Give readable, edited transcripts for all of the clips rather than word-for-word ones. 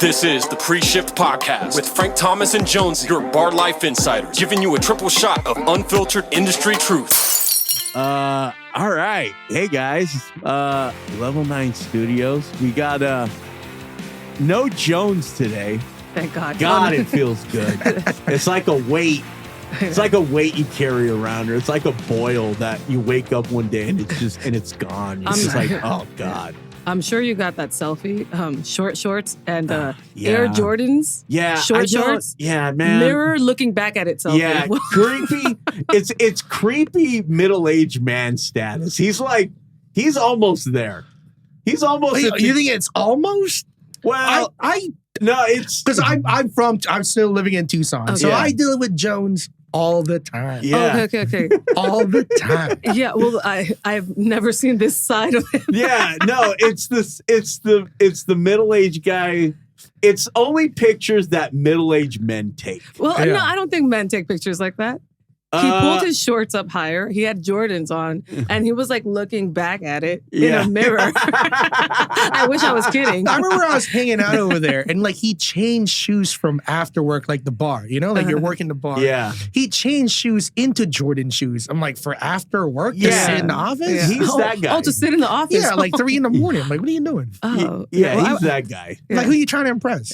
This is the Pre-Shift Podcast with Frank Thomas and Jonesy, your bar life insiders, giving you a triple shot of unfiltered industry truth. All right. Hey, guys. Level 9 Studios. We got no Jones today. Thank God. God, it feels good. It's like a weight. It's like a weight you carry around, or it's like a boil that you wake up one day and it's gone. It's just like, oh God. I'm sure you got that selfie. Short shorts and Yeah. Air Jordans. Yeah, Short shorts. Yeah, man. Mirror looking back at itself. Yeah, creepy. It's creepy middle-aged man status. He's almost there. He's almost. Wait, you think it's almost? Well, no, it's because I'm still living in Tucson, Okay. so Yeah. I deal with Jones all the time. yeah. Okay. All the time. Yeah, well, I've never seen this side of him. Yeah, no, it's the middle-aged guy. It's only pictures that middle-aged men take. Well, Yeah. no, I don't think men take pictures like that. He pulled his shorts up higher. He had Jordans on, and he was like looking back at it in a mirror. I wish I was kidding. I remember I was hanging out over there, and like he changed shoes from after work, like the bar. You know, like you're working the bar. Yeah. He changed shoes into Jordan shoes. I'm like, for after work to Yeah. sit in the office? Yeah. He's that guy. Oh, to sit in the office. Yeah, like 3 a.m. I'm like, what are you doing? Oh, Yeah, well, he's that guy. Like, who are you trying to impress?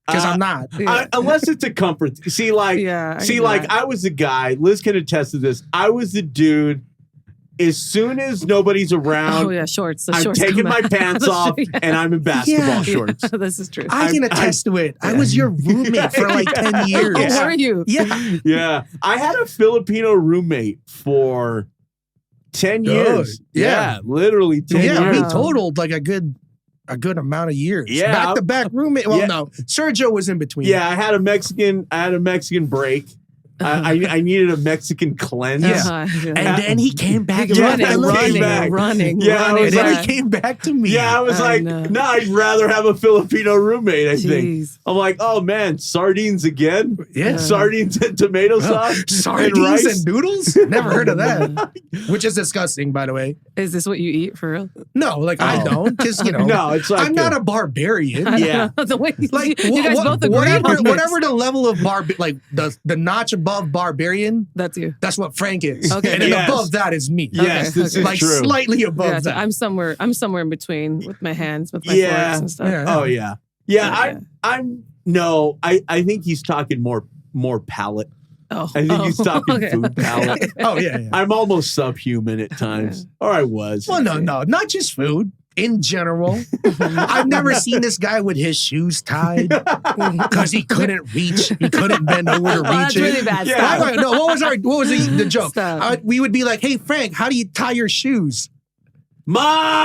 Because I'm not. Unless it's a comfort. See, I was the guy. Liz can attest to this. I was the dude. As soon as nobody's around, Oh yeah, shorts. The I'm shorts taking come my out. pants off and I'm in basketball Yeah. shorts. This is true. I can attest to it. I was your roommate for like 10 years. Oh, were you? Yeah. Yeah, I had a Filipino roommate for 10 Good. years. Yeah. Literally 10 Yeah, years. we totaled like a good amount of years. Yeah. Back to back roommate. Well, Yeah. no, Sergio was in between. Yeah, I had a Mexican break. I needed a Mexican cleanse. Yeah. And then he came back. Yeah, running. Yeah, I And was then like- he came back to me. Yeah, I was I like, know. no, I'd rather have a Filipino roommate, I think. Jeez. I'm like, oh man, sardines again? Yeah. Sardines and tomato sauce? and Sardines rice? and noodles? Never heard of that. Which is disgusting, by the way. Is this what you eat for real? No, like I Oh. don't. Because, you know, No, it's like I'm not a barbarian. Yeah. The way Like you guys both agree on this. whatever the level of like the notch above barbarian, That's you. that's what Frank is. Okay. And then Yes. above that is me. Yes, Okay, this okay. is Like true. slightly above Yeah, that. I'm somewhere in between with my hands, with my Yeah. forks and stuff. Yeah. Oh yeah. Yeah, Okay. I think he's talking more palate. Oh, I think he's talking okay. food palate. Oh, yeah. I'm almost subhuman at times. Or I was. Well, no, not just food. In general, I've never seen this guy with his shoes tied because he couldn't reach. He couldn't bend over to reach That's it. really bad Yeah. stuff. No, what was the joke? Stop. We would be like, "Hey, Frank, how do you tie your shoes?"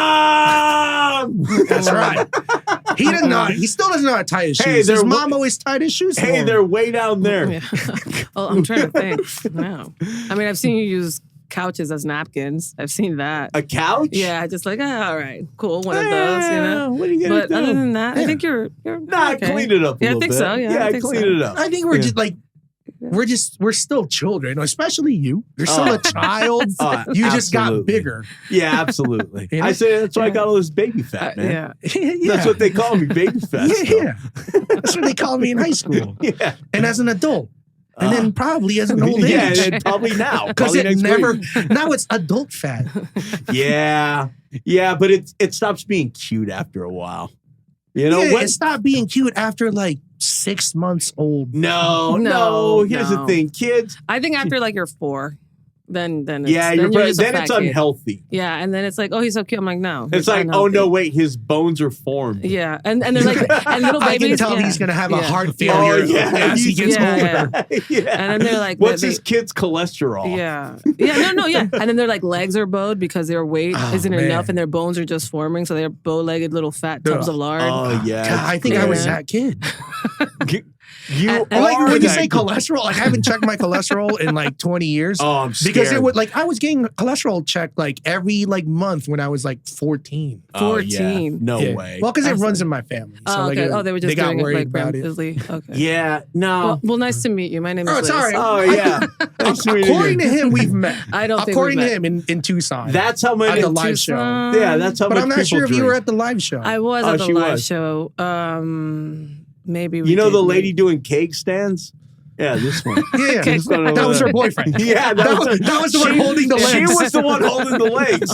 Mom! That's right. He didn't know. He still doesn't know how to tie his shoes. Hey, His they're mom always tied his shoes. for Hey, him. they're way down there. Yeah. Oh, I'm trying to think. No. I mean, I've seen you use couches as napkins. I've seen that. A couch? Yeah, just like, all right, cool, one of those, you know. What are you gonna But do? other than that, I Yeah. think you're Nah, okay. I cleaned it up a Yeah, I little think bit. so, yeah, I I think cleaned so. it up. I think we're Yeah. just like. We're still children, especially you. You're still Oh. a child. Oh, You just got absolutely. bigger. Yeah, absolutely. You know? I say that's why I got all this baby fat, man. Yeah. Yeah. That's what they call me, baby fat. still. Yeah. That's what they called me in high school. Yeah. And as an adult. And then probably as an old age. Yeah, and probably now. Because Probably it next never, week. now it's adult fat. Yeah. Yeah, but it stops being cute after a while. You know Yeah, what? it stopped being cute after like 6 months old. No. Here's the No. thing, kids. I think after like you're 4, then it's, Yeah, then you're just a then fat it's kid. unhealthy. Yeah, and then it's like, oh, he's so cute. I'm like, no. It's like, oh unhealthy. no, wait, his bones are formed. Yeah, and they're like, and little I babies. can tell yeah. he's going to have a Yeah. heart Oh failure yeah, as he gets Yeah, older. yeah. And then they're like, What's they- his kid's cholesterol? Yeah. Yeah. And then their like legs are bowed because their weight Oh, isn't man. enough and their bones are just forming. So they're bow-legged little fat tubs of lard. Oh yeah. God, I think I was that kid. And like when you say cholesterol, like I haven't checked my cholesterol in like 20 years. Oh, I'm scared. Because it would I was getting cholesterol checked like every like month when I was like 14. 14. No way. Well, because it runs in my family. So okay. They were just got doing it worried like about it. preemptively. Okay. Yeah, no. Well, nice to meet you. My name is Liz. Sorry. Oh, yeah. According to him, we've met. I don't think According we've to met. him in Tucson. That's how many at the live show. Yeah, that's how But much I'm not people sure if you drink. were at the live show. I was at the she live was. show. Maybe we You know did the lady meet. doing cake stands? Yeah, this one. Yeah, Okay. that was her boyfriend. Yeah, that was the one holding the legs. She was the one holding the legs.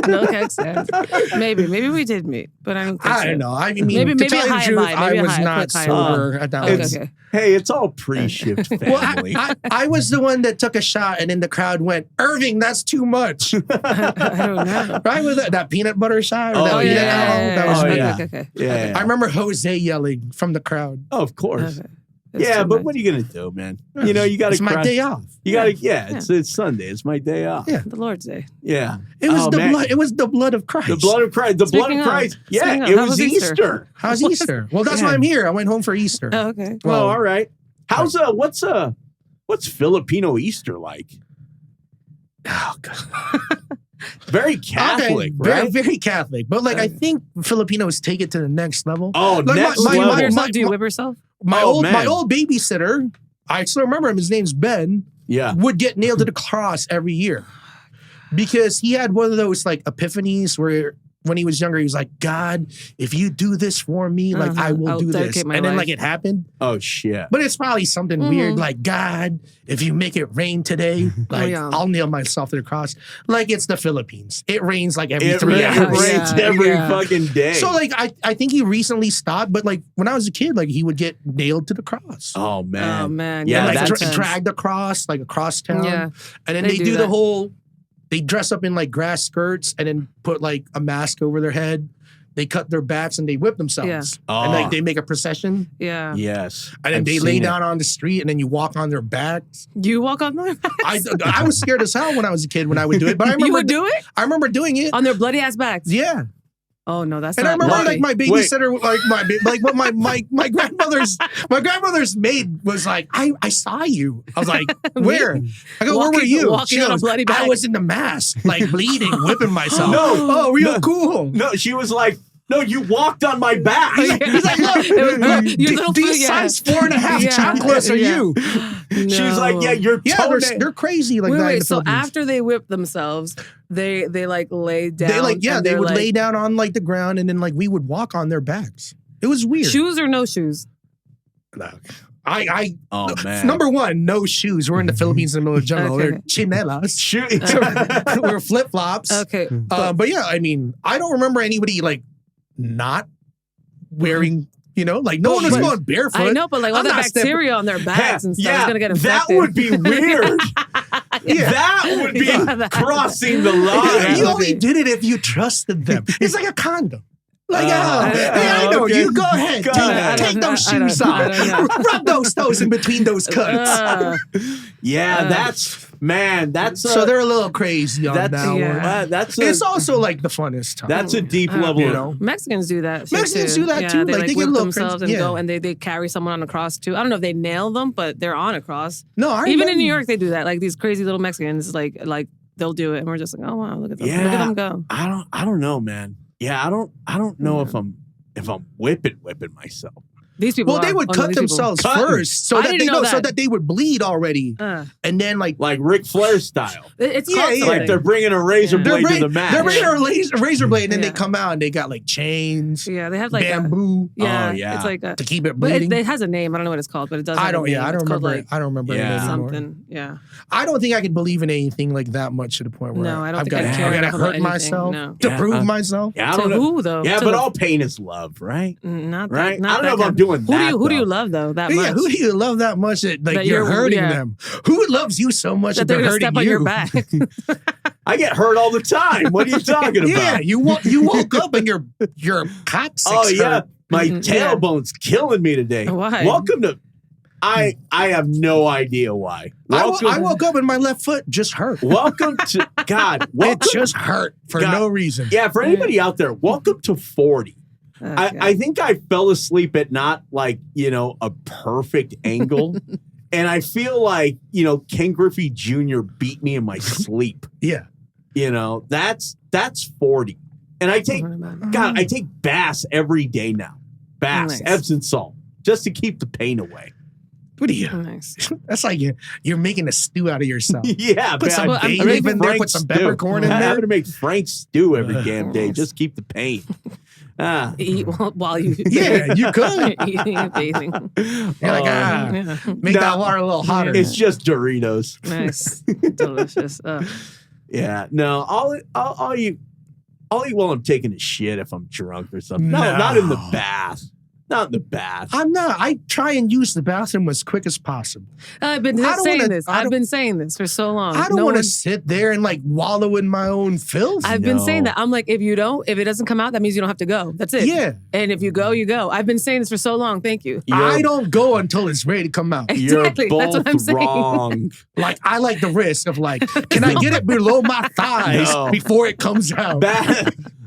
No cake stands. Maybe we did meet, but I don't think so. I don't know. I mean, Maybe to tell you the high truth, and by. I Maybe was high, not quick high and sober at that Okay, point. okay. Hey, it's all pre-shift family. Well, I was the one that took a shot, and then the crowd went, "Irving, that's too much." I don't know. Right with that peanut butter shot? Or Oh, that peanut yeah. alcohol? That was Oh, me. yeah. Okay. Yeah. I remember Jose yelling from the crowd. Oh, of course. Okay. It's Yeah, too but much. what are you gonna do, man? You know, you got to. It's my day off. You got to. Yeah, it's Sunday. It's my day off. Yeah. The Lord's Day. Yeah. It was Oh, the man. blood. It was the blood of Christ. The blood of Christ. The blood Speaking of of- Christ. Yeah, speaking of, it how was was Easter? Easter. How's Easter? Well, that's Yeah. why I'm here. I went home for Easter. Oh, okay. Well, all right. How's what's Filipino Easter like? Oh, God. Very Catholic, very, right? very Catholic. But like, I think Filipinos take it to the next level. Oh, Like, next my- Do you level. whip yourself? my- Do you whip yourself? My Oh, man. old babysitter, I still remember him. His name's Ben. Yeah. Would get nailed to the cross every year because he had one of those like epiphanies where when he was younger, he was like, "God, if you do this for me, like I will I'll do this." dedicate And my then life. like it happened. Oh shit. But it's probably something weird like, "God, if you make it rain today, like yeah. I'll nail myself to the cross." Like it's the Philippines. It rains like every It 3 hours. rains Yeah, every yeah. fucking day. So like I think he recently stopped, but like when I was a kid, like he would get nailed to the cross. oh man. Oh man. Yeah, And like that's intense. drag the cross like across town. Yeah. And then They they do do the that. whole, they dress up in like grass skirts and then put like a mask over their head. They cut their backs and they whip themselves. Yeah. And Oh. like they make a procession Yeah. Yes. and then I've they lay seen it. down on the street and then you walk on their backs. You walk on their backs? I was scared as hell when I was a kid when I would do it, but I remember You would do it? I remember doing it. On their bloody ass backs? Yeah. Oh no, that's And I not remember bloody. like my babysitter, like what my grandmother's maid was like, I saw you. I was like, where? I go, where were you? walking on a bloody back. I was in the mask, like bleeding, whipping myself. No. Oh, real cool. No, she was like, no, you walked on my back. He's like, look, Your little these foot, yeah. size 4.5 Yeah. chanclas are Yeah. you. She was like, yeah, you're Yeah, they're crazy like that in Wait, the so Philippines. after they whip themselves, they like lay down. They like, yeah, and they they're would like, lay down on like the ground and then like we would walk on their backs. It was weird. shoes or no shoes? Oh man. number one, no shoes. We're in the Philippines in the middle of the jungle. Okay. They're chinelas. Shoot. We're flip flops. Okay. But yeah, I mean, I don't remember anybody like not wearing, like no one was But- going barefoot. I know, but like all I'm that not stepping- bacteria on their backs and stuff is gonna get that infected. would be weird. Yeah. That would be Yeah, that- crossing the Yeah, line. you would only be- did it if you trusted them. It's like a condom. Like, hey, I oh, know. okay. You go ahead. Go ahead. Take those I don't- shoes I off. don't know. Rub those toes in between those cuts. Yeah, that's So they're a little crazy on that's that one. Yeah. that's a, It's also like the funnest time. that's a deep level. you of- know. Mexicans do that. shit, Mexicans too. do that, Yeah, too. They Like, like they get whip a little themselves crazy. and go Yeah. and they carry someone on a cross too. I don't know if they nail them, but they're on a cross. No, I Even in remember- New York, they do that. Like these crazy little Mexicans, like they'll do it, and we're just like, oh wow, look at them, look at them go. I don't know, man. Yeah, I don't know if I'm whipping myself. These people. Well, they are. would Oh, no, cut these people- themselves Cutting. first, so I that didn't they know so that. that they would bleed already, and then like Like Ric Flair style. It's Yeah, called yeah. Like they're bringing a razor Yeah. blade to the mat. they're bringing a razor blade, and then Yeah. they come out and they got like chains, Yeah, they have like bamboo yeah, Oh, yeah. it's like a. to keep it But bleeding. it has a name. I don't know what it's called, but it does. I have don't. A name. Yeah, I don't It's called, remember. Like, I don't remember Yeah. it anymore. something. Yeah. I don't think I could believe in anything like that much to the point where No, I don't I've think got I'd care to enough about hurt anything, myself no. to Yeah, prove myself. Yeah, I To don't know. who though? Yeah, To but the- all pain is love, right? Not that, Right? Not I don't that know if I'm kind. doing Who that, Who do you though. love though? That much? Yeah, who do you love that much that like That you're you're- hurting yeah. them? Who loves you so much that that they're they're gonna hurting step you? on your back. I get hurt all the time. What are you talking about? Yeah, you woke up and your coccyx Oh yeah, hurt. my Mhm. tailbone's killing me today. Why? Welcome to. I have no idea why. Welcome, I woke up and my left foot just hurt. welcome to God. It Welcome, just hurt for God. no reason. yeah. For anybody out there, welcome to 40. I think I fell asleep at not like, a perfect angle. And I feel like, Ken Griffey Jr. beat me in my sleep. Yeah. That's 40. And I take baths every day now. Baths, Epsom salt, just to keep the pain away. What are you? Nice. That's like you're making a stew out of yourself. Yeah, put some bay leaf in there, put some peppercorn in there. I'm having to make Frank stew every damn day. Just keep the pain. Eat while you you could. eating and bathing. You're like, make that water a little hotter. It's just Doritos. Nice. Delicious. Yeah. No, I'll eat while I'm taking a shit if I'm drunk or something. No, not in the bath. Not in the bath. I'm not. I try and use the bathroom as quick as possible. I've been saying this for so long. I don't want to sit there and like wallow in my own filth. I've been saying that. I'm like, if it doesn't come out, that means you don't have to go. That's it. Yeah. And if you go, you go. I've been saying this for so long. Thank you. I don't go until it's ready to come out. Exactly. You're That's what I'm saying. wrong. Like, I like the risk of like, can I get it below my thighs before it comes out?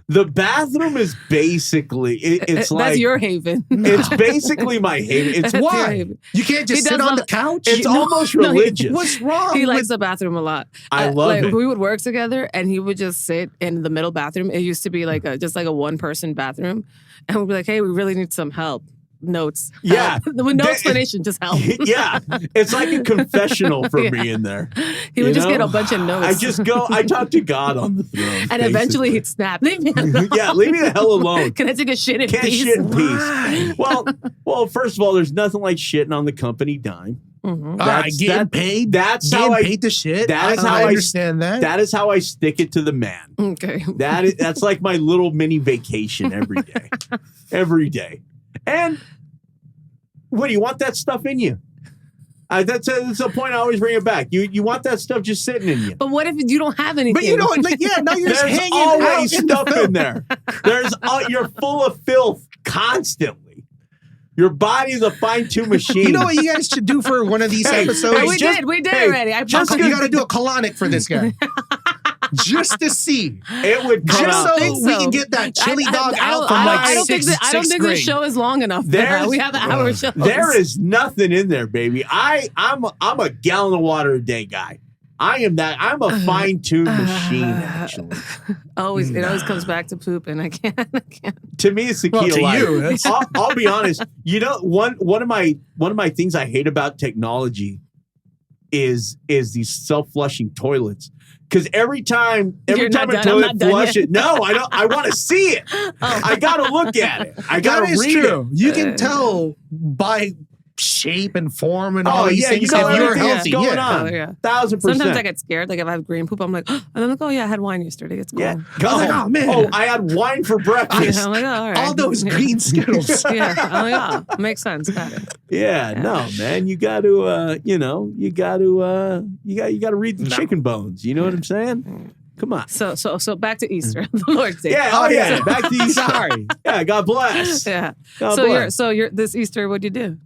The bathroom is basically, it's like... That's your haven. It's basically my haven. It's why? You can't just sit on the couch? It's almost religious. What's wrong? He likes the bathroom a lot. I love it. We would work together and he would just sit in the middle bathroom. It used to be like just like a one-person bathroom. And we'd be like, hey, we really need some help. Notes. Yeah. With no explanation, just help. Yeah. It's like a confessional for me in there. He would just get a bunch of notes. I talk to God on the throne. And eventually he'd snap. Leave me alone. Yeah, leave me the hell alone. Can I take a shit in Can't peace? shit in peace. Well, first of all, there's nothing like shitting on the company dime. Mm-hmm. Getting paid. That's getting how I paid to shit. That is how I understand that. That is how I stick it to the man. Okay. That's like my little mini vacation every day. Every day. And what do you want that stuff in you? That's a point I always bring it back. You want that stuff just sitting in you. But what if you don't have anything? But you don't, now you're just There's hanging always out stuff in there. You're full of filth constantly. Your body's a fine-tuned machine. You know what you guys should do for one of these episodes? We did already. You got to do a colonic for this guy. Just to see. It would come out. So we can get that chili dog out from like I don't think this show is long enough. We have an hour show. There is nothing in there, baby. I'm a gallon of water a day guy. I am that. I'm a fine-tuned machine, actually. It always comes back to poop, and I can't. To me, it's the key to life. I'll be honest. One of my things I hate about technology is these self-flushing toilets. Because every time a toilet flushes, no, I don't. I want to see it. I got to look at it. I got to read it. You can tell by shape and form and all these things if you're healthy. Going on. 1,000%. Sometimes I get scared. Like if I have green poop, I'm like, and I'm like, oh yeah, I had wine yesterday. It's cool. Yeah. Oh man. Oh, I had wine for breakfast. I'm like, oh, all right. All those green Skittles. Yeah. I'm like, oh, makes sense. Got it. Yeah, no, man. You got to, you got to read the chicken bones. You know what I'm saying? Come on. So back to Easter, the Lord's Day. Yeah. Back to Easter. Sorry. Yeah. God bless. Yeah. God bless. You're this Easter. What'd you do?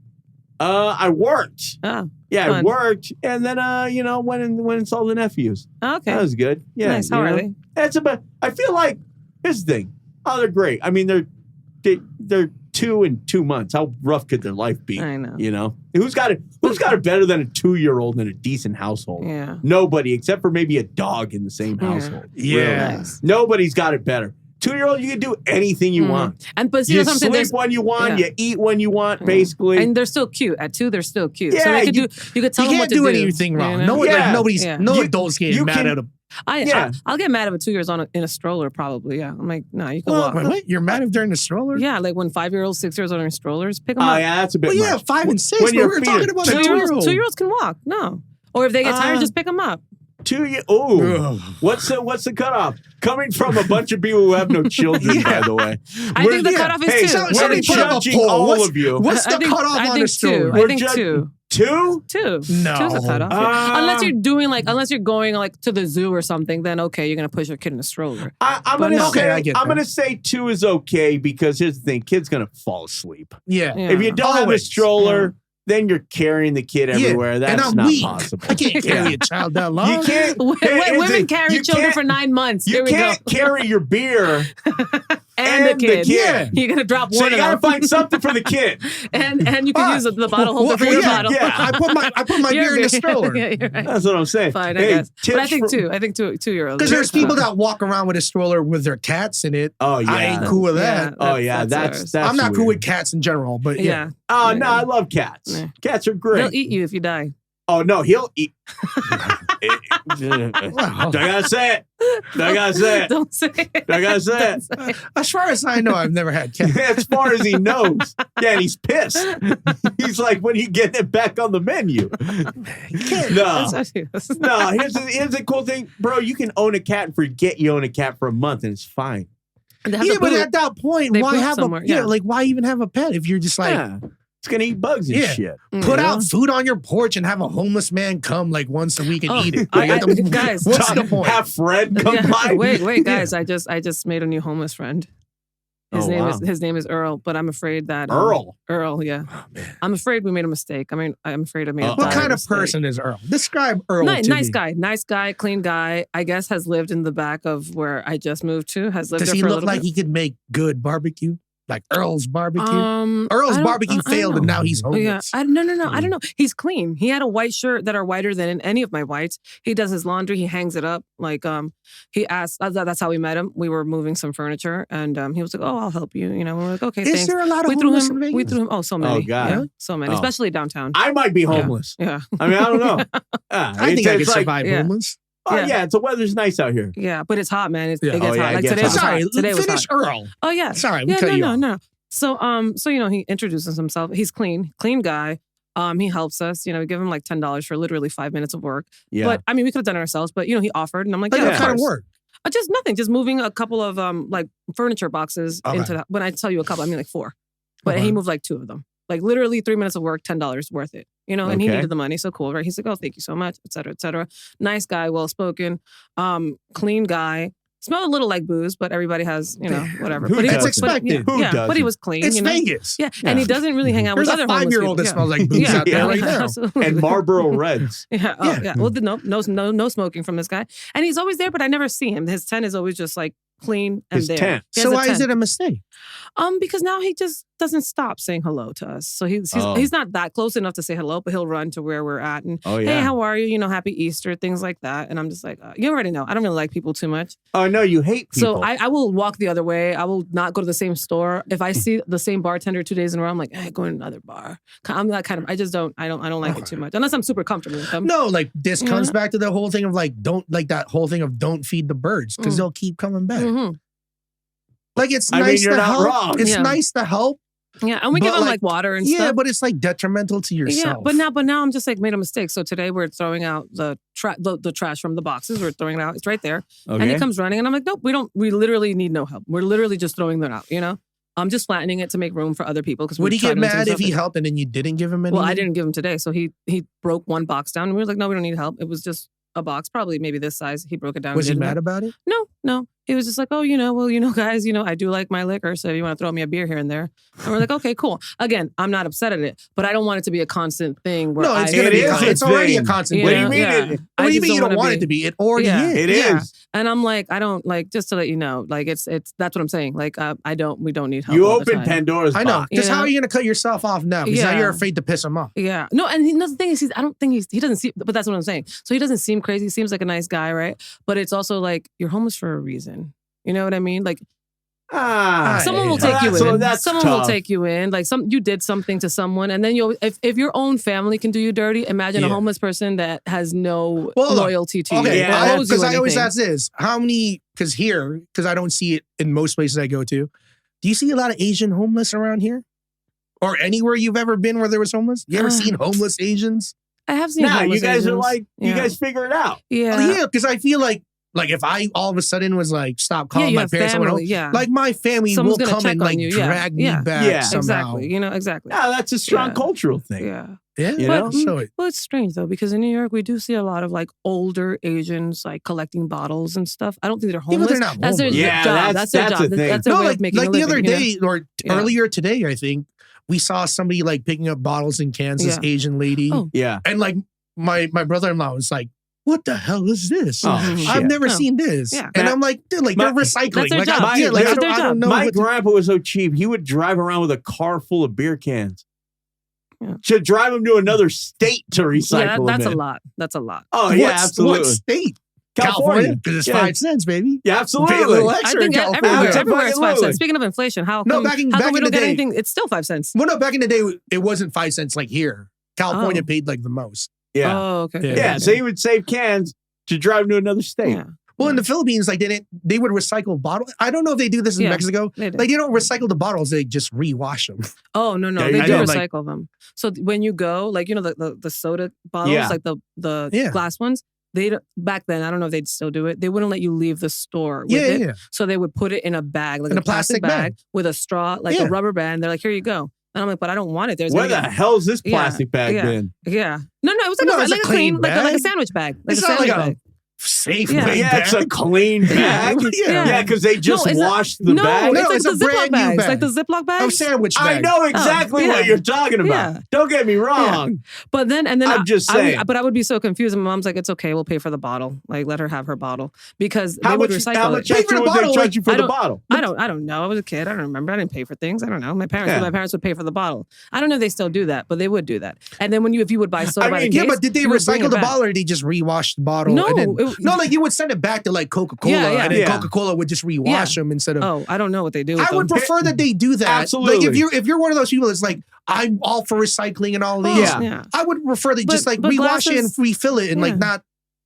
I worked. Oh. Yeah, fun. I worked, and then went and saw the nephews. Oh, okay. That was good. Yeah. Nice. How are they? I feel like here's the thing. Oh, they're great. I mean, they're 2 and 2 months. How rough could their life be? I know. You know, who's got it better than a 2-year-old in a decent household? Yeah. Nobody, except for maybe a dog in the same household. Yeah. Really. Nice. Nobody's got it better. 2-year-old, you can do anything you want. But you sleep when you want, you eat when you want, basically. And they're still cute. At 2, they're still cute. Yeah, so you could tell them what to do. You can't do anything wrong. You know? No adults getting mad at them. I'll get mad if a 2-year-old's in a stroller, probably. Yeah. I'm like, no, you can walk. Wait, you're mad if they're in a stroller? Yeah, like when 5-year-olds, 6-year-olds are in strollers, pick them up. Oh, yeah, that's a bit much. Yeah, 5 and 6. But we're talking about a 2-year-old. 2-year-olds can walk. No. Or if they get tired, just pick them up. 2 years. Oh, what's the cutoff? Coming from a bunch of people who have no children, by the way. I think the cutoff is 2. We're judging all of you. What's the cutoff on a stroller? I think 2. 2? 2. No. 2's the cutoff. Unless you're going like to the zoo or something, then okay, you're gonna push your kid in a stroller. I'm gonna say 2 is okay because here's the thing: kid's gonna fall asleep. Yeah. If you don't have a stroller. Then you're carrying the kid everywhere. That's not possible. I can't carry a child that long. You can't. Women carry children for 9 months. You can't carry your beer and the kid. Yeah. You're gonna drop So one you of gotta them. find something for the kid. and you can use the bottle holder for your bottle. Yeah. I put my beer in the stroller. Yeah, you're right. That's what I'm saying. Fine, Hey, I guess. But I tips think I think 2-year-olds. Because there's people that walk around with a stroller with their cats in it. Oh, yeah. I ain't cool with that. Oh yeah, that's that's I'm not cool weird. with cats in general, but yeah. Oh no, I love cats. Yeah. Cats are great. They'll eat you if you die. Oh no, he'll eat. I gotta say it. I gotta say it. Don't say it. I gotta say Don't it. say it. As far as I know, I've never had cats. As far as he knows. Yeah, and he's pissed. He's like, when are you getting it back on the menu? No. No, here's the cool thing. Bro, you can own a cat and forget you own a cat for a month and it's fine. Yeah, but at that point, They why poop have somewhere, a yeah. like why even have a pet if you're just like Yeah. It's gonna eat bugs and Yeah. shit. put out food on your porch and have a homeless man come like once a week and eat it? Guys, what's the point? Have Fred come by. Wait, guys! I just made a new homeless friend. His name is Earl, but I'm afraid that Earl? yeah. Oh, man. I'm afraid we made a mistake. I mean, I'm afraid I made a What dire kind of mistake. person is Earl? Describe Earl to Nice me. guy, clean guy. I guess has lived in the back of where I just moved to. Has lived Does there he for a look little like bit. he could make good barbecue? Like Earl's barbecue? I Earl's don't- barbecue I don't failed and know. now he's Oh, yeah. homeless. No. I don't know. He's clean. He had a white shirt that are whiter than any of my whites. He does his laundry. He hangs it up. Like, he asked, that's how we met him. We were moving some furniture and he was like, oh, I'll help you. You know, we're like, okay, Is thanks. there a lot of We threw homeless him, in Vegas? we threw him, so many. Oh, God. Yeah, so many, Oh. especially downtown. I might be homeless. Yeah. I mean, I don't know. I think I could like, survive yeah. homeless. Oh, Yeah. yeah, the weather's nice out here. Yeah, but it's hot, man. Yeah. It gets Oh, yeah, hot. it Like gets today hot. was hot. Sorry, Today was finish hot. Earl. Oh yeah. Sorry, we cut you off. No. So he introduces himself. He's clean guy. He helps us. You know, we give him like $10 for literally 5 minutes of work. Yeah. But I mean, we could have done it ourselves. But he offered, and I'm like, Like yeah, what of kind of course. work? Just nothing. Just moving a couple of like furniture boxes Okay. into that. When I tell you a couple, I mean like 4. But Okay. he moved like 2 of them. Like literally 3 minutes of work, $10 worth it. You know, and he Okay. needed the money, so cool, right? He's like, oh, thank you so much, et cetera, et cetera. Nice guy, well spoken, clean guy. Smelled a little like booze, but everybody has, whatever. Who but doesn't? But, Expected. Who but he doesn't? was clean. It's you know? Vegas. Yeah, and he doesn't really hang out There's with a other homeless 5-year-old that people. smells like booze out there right now. Absolutely. And Marlboro Reds. Yeah. Oh, yeah. Well, no smoking from this guy, and he's always there, but I never see him. His tent is always just like clean and His there. tent. He has So a why is tent. it a mistake? Because now he just doesn't stop saying hello to us. So he's not that close enough to say hello, but he'll run to where we're at and Oh, yeah. hey, how are you? You know, happy Easter, things like that. And I'm just like, you already know. I don't really like people too much. Oh, no, you hate people. So I will walk the other way. I will not go to the same store. If I see the same bartender 2 days in a row, I'm like, hey, go in another bar. I'm that kind of. I just don't. I don't like it too much unless I'm super comfortable with them. No, like this comes Yeah. back to the whole thing of like don't feed the birds because they'll keep coming back. Mhm. Like it's I mean, nice you're to not help. wrong. It's Yeah. nice to help. Yeah, and we But give them like- like water and Yeah, stuff. but it's like detrimental to yourself. Yeah, but now I'm just like made a mistake. So today we're throwing out the trash from the boxes. We're throwing it out. It's right there. Okay. And he comes running and I'm like, nope, we literally need no help. We're literally just throwing them out, I'm just flattening it to make room for other people. Would he get mad if he helped and then you didn't give him any? Well, I didn't give him today. So he broke one box down and we were like, no, we don't need help. It was just a box, probably maybe this size. He broke it down. Was he and did mad that. about it? No. He was just like, oh, guys, I do like my liquor. So if you want to throw me a beer here and there. And we're like, okay, cool. Again, I'm not upset at it, but I don't want it to be a constant thing where No, it's I- gonna be. It is It's a already a thing. constant. You What do you know? mean Yeah. it- I What do you just mean you don't wanna want it to be? It already Yeah. is. It Yeah. is. And I'm like, I don't like, just to let you know, like it's that's what I'm saying. Like we don't need help. You all the open time. Pandora's I know. box. Because You how know? are you going to cut yourself off now? Because now Yeah. you're afraid to piss him off. Yeah. No, and the thing is, I don't think he doesn't seem, but that's what I'm saying. So he doesn't seem crazy. He seems like a nice guy, right? But it's also like, you're homeless for a reason. You know what I mean? Like, someone will take you in. That's Someone will tough. take you in. Like you did something to someone, and then if your own family can do you dirty, imagine a Yeah. homeless person that has no Well, look, loyalty to you. Okay, or owes you because I always anything. ask this: how many? Because I don't see it in most places I go to. Do you see a lot of Asian homeless around here, or anywhere you've ever been where there was homeless? You ever seen homeless Asians? I have seen. Nah, you homeless guys are Asians. like, you Yeah. guys figure it out. Yeah. Oh, yeah, because I feel like if I all of a sudden was like, stop calling you my have parents, family, yeah. like my family Someone's will gonna come check and on like you, yeah. drag Yeah. me back Yeah. somehow. Exactly. Exactly. Yeah, that's a strong Yeah. cultural thing. Yeah. Yeah, You But, know? show it. Well, it's strange though, because in New York we do see a lot of like older Asians like collecting bottles and stuff. I don't think they're Yeah, but homeless. they're not That's their homeless. Yeah, job. that's their the job. thing. That's their way like, of making a the living. other you know? day or Yeah. earlier today, I think we saw somebody like picking up bottles in Kansas, Yeah. Asian lady, Oh. Yeah. and like my brother-in-law was like what the hell is this? Oh, shit. I've never seen this. Yeah. And I'm like, dude, like they're recycling. That's their Like, job. I That's their I job. don't know. My what- grandpa was so cheap. He would drive around with a car full of beer cans. Yeah. Should drive them to another state to recycle Yeah, that's them a in. lot. That's a lot. Oh, yeah, What absolutely. state? California. Because it's Yeah. 5 cents, baby. Yeah, Pay a absolutely. little I extra think in California. everywhere it's 5 Absolutely. cents. Speaking of inflation, how No, come, back in- how back come we in don't the get day- anything? It's still 5 cents. Well, no, back in the day, it wasn't 5 cents like here. California Oh. paid like the most. Yeah. Oh, okay. Yeah. Yeah, so he would save cans to drive them to another state. Yeah. Well, in the Philippines, like they would recycle bottles. I don't know if they do this in Yeah. Mexico. They do. Like they don't recycle the bottles; they just rewash them. Oh no, There they you do go. recycle them. So when you go, like the soda bottles, Yeah. like the Yeah. glass ones, they back then I don't know if they'd still do it. They wouldn't let you leave the store with Yeah, it. yeah. So they would put it in a bag, like In a plastic bag with a straw, like Yeah. a rubber band. They're like, here you go. And I'm like, but I don't want it. There's Where the gonna hell's this Yeah, plastic bag yeah. been? yeah. No, it was like, No, a, it's a like a clean clean, like a bag. sandwich bag. Like It's a not sandwich like a bag. safe Yeah. bag. Yeah, it's a clean bag. Yeah. Yeah, because they just it's not- washed the no, bag. it's No, like it's the a Ziploc brand new bags, bag. like the Ziploc bags. Oh, sandwich I bag. know exactly yeah. what you're talking about. Yeah. Don't get me wrong. But then I'm just saying. but I would be so confused. And my mom's like, "It's okay, we'll pay for the bottle. Like, let her have her bottle because they How would much recycle it." extra Pay for the would they bottle, charge like, you for I the don't- bottle? I don't know. I was a kid. I don't remember. I didn't pay for things. I don't know. My Yeah. parents would pay for the bottle. I don't know if they still do that, but they would do that. And then if you would buy soda I by the mean, case, Yeah, but did they you would bring recycle it the back. bottle or did they just rewash the bottle? No, and then, it- no, like you would send it back to like Coca-Cola, Yeah, yeah. and then Yeah. Coca-Cola would just rewash Yeah. them instead of. Oh, I don't know what they do with I would them. prefer that they do that. Absolutely. Like if you're one of those people that's like, I'm all for recycling and all these. Yeah. I would prefer they just But- like but rewash it and glasses- refill it and like Yeah. not.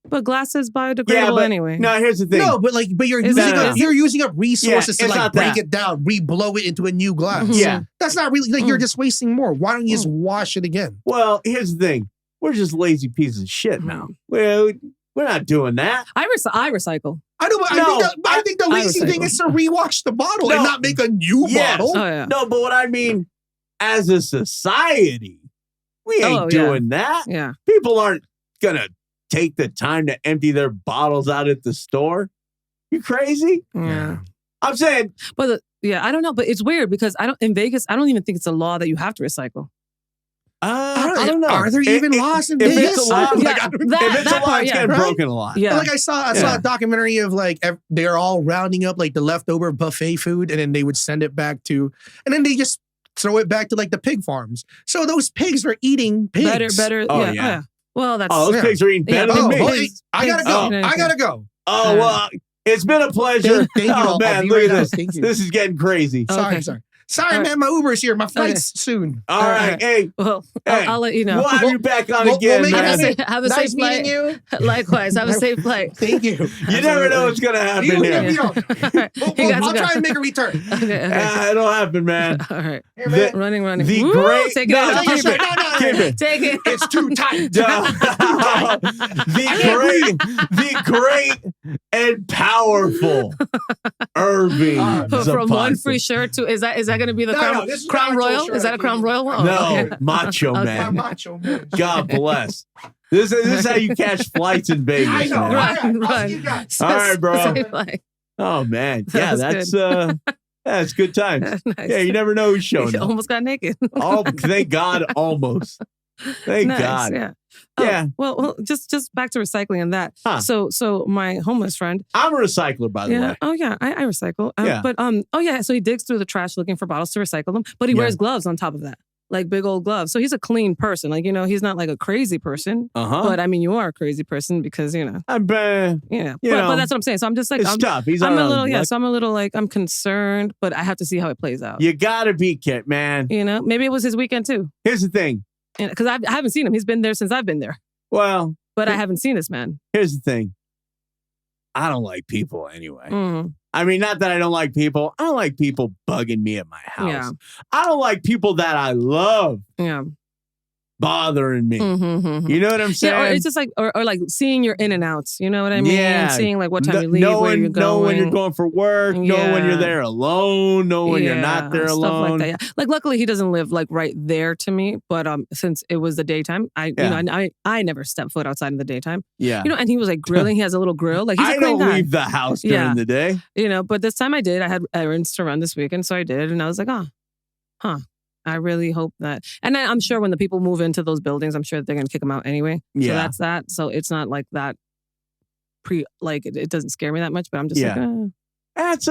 But glass is biodegradable Yeah, but anyway. no, here's the thing. No, but you're Is using that- up you're using up resources Yeah, to it's like not break that. it down, re-blow it into a new glass. Mhm. Yeah. That's not really like you're just wasting more. Why don't you just wash it again? Well, here's the thing. We're just lazy pieces of shit now. Well, we're not doing that. I recycle. I know, but No, I think the I lazy thing recycle. is to rewash the bottle and No. not make a new Yes. bottle. Oh yeah. No, but what I mean, as a society, we ain't Oh, yeah. doing that. Yeah. People aren't gonna take the time to empty their bottles out at the store. You crazy? Yeah. I'm saying, But I don't know. But it's weird because in Vegas, I don't even think it's a law that you have to recycle. I don't know. Are there even laws in if Vegas? it's a law, Yeah, like, that- if it's a that law, part, it's yeah. getting Right? broken a lot. Yeah. Like I saw a documentary of like they're all rounding up like the leftover buffet food and then they would send it back to, and then they just throw it back to like the pig farms. So those pigs are eating pigs. Better. Oh, yeah. yeah. Well, that's Oh, those Yeah. pigs are eating Yeah, better Oh, than me. hey, I gotta go. Oh. I gotta go. Oh, well, it's been a pleasure. Thank you. Oh, I'll man, be look right at out. this. Thank you. This is getting crazy. Oh, Sorry, okay. sorry, All right. man. My Uber's here. My flight's soon. All right. Hey, Well, Hey, I'll let you know. we'll have you back on we'll again, make it man. happen. Have a Nice safe flight. meeting you. Likewise, have a safe flight. Thank you. You never know what's going to happen You here. let me know. You guys I'll go. try and make a return. Okay. It'll happen, man. All right. Here, man. Running. The Woo, great- Take it No, out. keep it. Keep it. Take it. It's too tight. the great and powerful Irving From one Zapata. free shirt to is that going to be the No, crown, no, this is crown an actual royal? shirt Is that I a crown gave you. royal? Oh, No, okay. macho Okay. I'm man. macho man. God bless. This is how you catch flights in Vegas. I know. man. Right. All right, I'll Run. see you guys. All right, bro. Safe flight. Oh man, yeah, That's that's good times. Nice. Yeah, you never know who's showing You up. almost got naked. Oh, thank God, almost. Thank Nice, God. Yeah. Yeah. Well, just back to recycling and that. Huh. So my homeless friend. I'm a recycler, by the Yeah. way. Oh yeah. I recycle. Yeah. But oh yeah. So he digs through the trash looking for bottles to recycle them. But he Yeah. wears gloves on top of that, like big old gloves. So he's a clean person. Like he's not like a crazy person. Uh-huh. But I mean, you are a crazy person because I'm yeah. You But know, that's what I'm saying. So I'm just like it's tough. He's I'm on a little like, So I'm a little like I'm concerned, but I have to see how it plays out. You gotta be Kit, man. Maybe it was his weekend too. Here's the thing. Because I haven't seen him. He's been there since I've been there. Well, But I haven't seen this man. here's the thing. I don't like people anyway. Mm. I mean, not that I don't like people. I don't like people bugging me at my house. Yeah. I don't like people that I love Yeah. bothering me. Mm-hmm. You know what I'm saying? Yeah, or it's just like, or like seeing your in and outs. You know what I mean? Yeah. Seeing like what time you leave, where you're going. know when you're going for work, know when you're Yeah. there alone, know when you're not there stuff alone. Like that, yeah. Like luckily he doesn't live like right there to me, but since it was the daytime, I never step foot outside in the daytime. Yeah. And he was like grilling. He has a little grill. Like he's a I clean don't guy. leave the house during Yeah. the day. But this time I did. I had errands to run this weekend, so I did, and I was like, I really hope that. And I'm sure when the people move into those buildings, I'm sure they're going to kick them out anyway. So Yeah. that's that. So it's not like that it doesn't scare me that much, but I'm just like, That's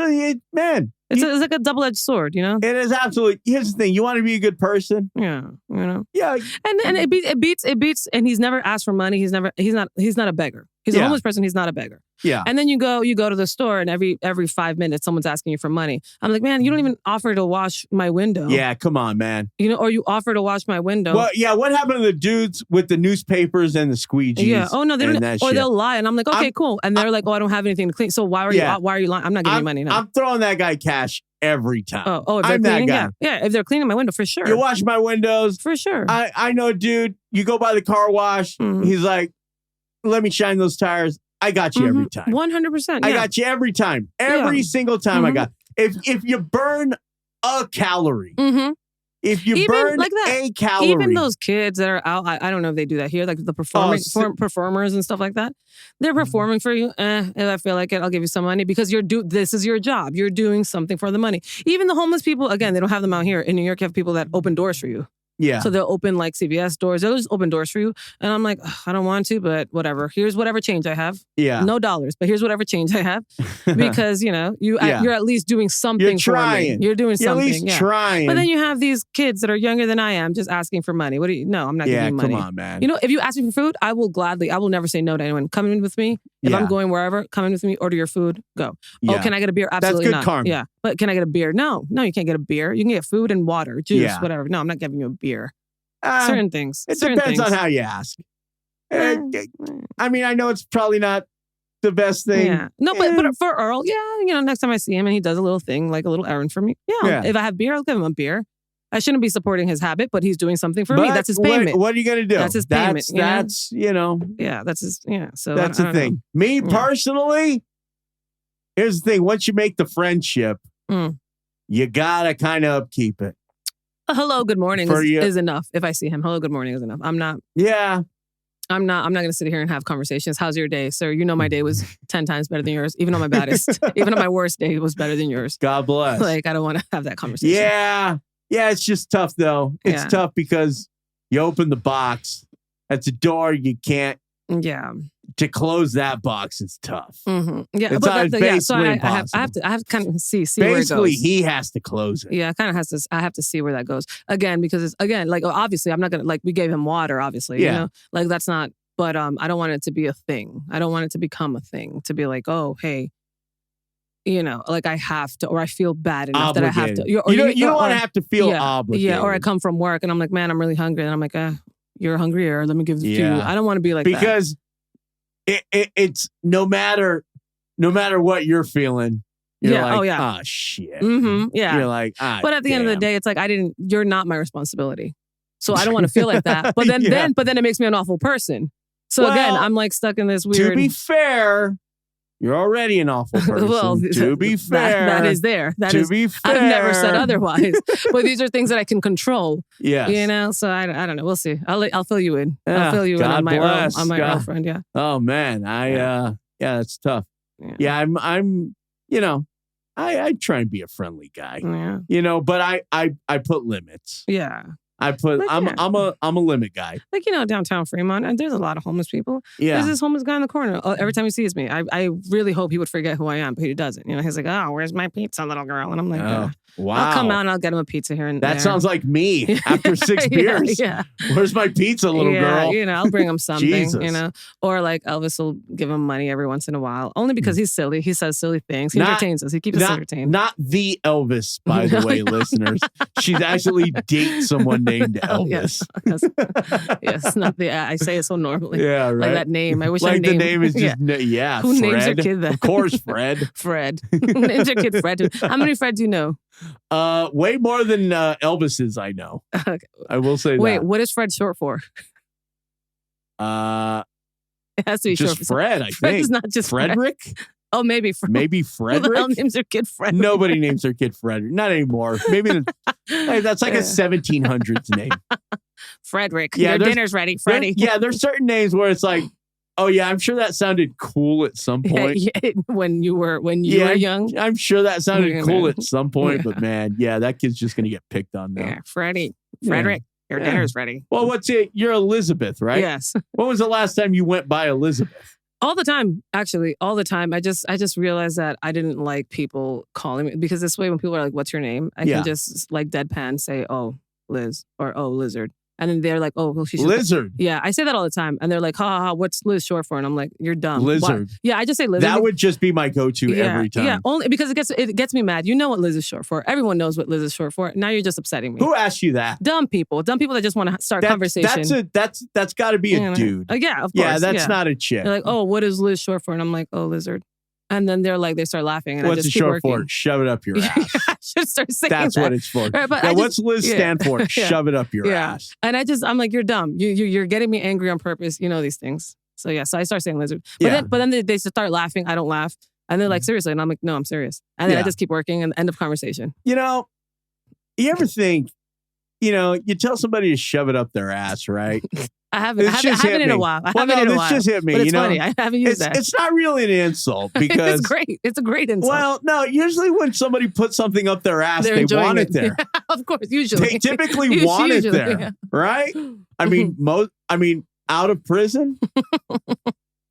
man. It's like a double-edged sword, you know? It is absolutely. Here's the thing. You want to be a good person? Yeah, you know? Yeah. And it beats, and he's never asked for money. He's not a beggar. He's a homeless person. He's not a beggar. Yeah. And then you go to the store, and every 5 minutes, someone's asking you for money. I'm like, man, you don't even offer to wash my window. Yeah, come on, man. You know, or you offer to wash my window. Well, yeah, what happened to the dudes with the newspapers and the squeegees? Yeah. Oh, no, they don't. Or shit? they'll lie. And I'm like, okay, cool. And they're like, oh, I don't have anything to clean. So why are you lying? I'm not giving you money now. I'm throwing that guy cash every time. Oh, if they're I'm cleaning, that guy. yeah, if they're cleaning my window, for sure. You wash my windows. For sure. I know, dude. You go by the car wash. Mhm. He's like, let me shine those tires. I got you every time. 100%. I got you every time. Every single time I got. If you burn a calorie, if you burn like that, a calorie. Even those kids that are out, I don't know if they do that here, like the performers and stuff like that. They're performing for you. If I feel like it, I'll give you some money because this is your job. You're doing something for the money. Even the homeless people, again, they don't have them out here. In New York, you have people that open doors for you. Yeah. So they'll open like CVS doors. They'll just open doors for you. And I'm like, I don't want to, but whatever. Here's whatever change I have. Yeah. No dollars, but here's whatever change I have. Because, you know, you're at least doing something You're trying. for me. You're doing something. You're at least trying. But then you have these kids that are younger than I am just asking for money. No, I'm not giving you money. Come on, man. You know, if you ask me for food, I will never say no to anyone. Come in with me. If I'm going wherever, come in with me, order your food, go. Yeah. Oh, can I get a beer? Absolutely That's good karma. Yeah. But can I get a beer? No, you can't get a beer. You can get food and water, juice, whatever. No, I'm not giving you a beer. Certain things. It depends on how you ask. I mean, I know it's probably not the best thing. Yeah. No, but for Earl, you know, next time I see him and he does a little thing, like a little errand for me. Yeah. If I have beer, I'll give him a beer. I shouldn't be supporting his habit, but he's doing something for me. That's his payment. What are you going to do? That's his payment. That's, you know. Yeah, that's his, So that's the thing. Me personally, here's the thing. Once you make the friendship, you got to kind of upkeep it. Hello, good morning is enough. If I see him, hello, good morning is enough. I'm not going to sit here and have conversations. How's your day, sir? You know my day was 10 times better than yours. Even on my baddest, even on my worst day, it was better than yours. God bless. Like, I don't want to have that conversation. Yeah, it's just tough though. It's tough because you open the box. That's a door you can't. Yeah. To close that box is tough. Mm-hmm. Yeah, it's basically impossible. I have to kind of see basically, where it goes. He has to close it. Yeah, I have to see where that goes. Again, because it's like obviously I'm not gonna we gave him water, obviously. Yeah. You know? Like that's not but I don't want it to be a thing. I don't want it to become a thing. To be like, oh, hey, you know, like I have to, or I feel bad enough obligated. that I have to. You don't want to have to feel obligated. Yeah, or I come from work and I'm like, man, I'm really hungry. And I'm like, you're hungrier. Let me give you food. I don't want to be like that. Because it's no matter what you're feeling, you're like, oh shit. Mm-hmm, yeah. You're like, but at the end of the day, it's like you're not my responsibility. So I don't want to feel like that. But then it makes me an awful person. So again, I'm like stuck in this weird. To be fair, you're already an awful person. Well, to be fair, that is there. Be fair, I've never said otherwise. But these are things that I can control. Yes. You know, so I don't know. We'll see. I'll fill you in. I'll fill you in on my girlfriend. Yeah. Oh man, that's tough. Yeah, I'm. You know, I try and be a friendly guy. Yeah. You know, but I put limits. Yeah. I'm a limit guy. Like, you know, downtown Fremont, and there's a lot of homeless people. Yeah. There's this homeless guy in the corner. Every time he sees me, I really hope he would forget who I am, but he doesn't. You know, he's like, oh, where's my pizza, little girl? And I'm like, wow. I'll come out and I'll get him a pizza here and there. That sounds like me after 6 beers. Yeah. Where's my pizza, little girl? You know, I'll bring him something, Jesus. you know. Or like Elvis will give him money every once in a while. Only because he's silly. He says silly things. He entertains us. He keeps us entertained. Not the Elvis, by the way, listeners. She's actually dates someone named Elvis. Yes, not the. I say it so normally. Yeah, right. Like that name. I wish like I named. The name is just Who Fred. names their kid that? Of course, Fred. Fred. Names your kid Fred. How many Freds do you know? Way more than Elvis's I know. Okay. I will say Wait, that. what is Fred short for? It has to be just short for Fred. I Fred think is not just Frederick. Fred. Oh, maybe Maybe Frederick. Who the hell names their kid Frederick? Nobody names their kid Frederick. Not anymore. Maybe that's like a 1700s name. Frederick. Yeah, your dinner's ready, Freddie. There's certain names where it's like, oh yeah, I'm sure that sounded cool at some point. When you were young. I'm sure that sounded cool at some point, but man, that kid's just gonna get picked on now. Yeah, Frederick, your dinner's ready. Well, what's it? You're Elizabeth, right? Yes. When was the last time you went by Elizabeth? All the time, actually, all the time. I just realized that I didn't like people calling me because this way when people are like, "What's your name?" I can just like deadpan say, "Oh, Liz," or "Oh, Lizard," and then they're like, "Oh, well, she should." Lizard. Yeah, I say that all the time, and they're like, "Ha ha ha, what's Liz short for?" And I'm like, "You're dumb." Lizard. Why? Yeah, I just say Lizard. That would just be my go-to every time. Yeah, only because it gets me mad. You know what Liz is short for. Everyone knows what Liz is short for. Now you're just upsetting me. Who asked you that? Dumb people that just want to start conversation. That's got to be a dude. Yeah, of course. Yeah, that's not a chick. They're like, "Oh, what is Liz short for?" And I'm like, "Oh, Lizard." And then they're like, they start laughing, and what's I just it keep short working. for? Shove it up your ass. I should start saying That's that. what it's for. Right, but now, what's Liz stand for? Yeah. Shove it up your ass. And I'm like, you're dumb. You're getting me angry on purpose. You know these things. So yeah, so I start saying Lizard. But then they start laughing. I don't laugh. And they're like, seriously? And I'm like, no, I'm serious. And then I just keep working and end of conversation. You know, you ever think, you tell somebody to shove it up their ass, right? I haven't in a while. This just hit me. But it's funny. I haven't used that. It's not really an insult because it's great. It's a great insult. Well, no. Usually when somebody puts something up their ass, they want it there. Of course, usually they typically want it there, right? I mean, out of prison,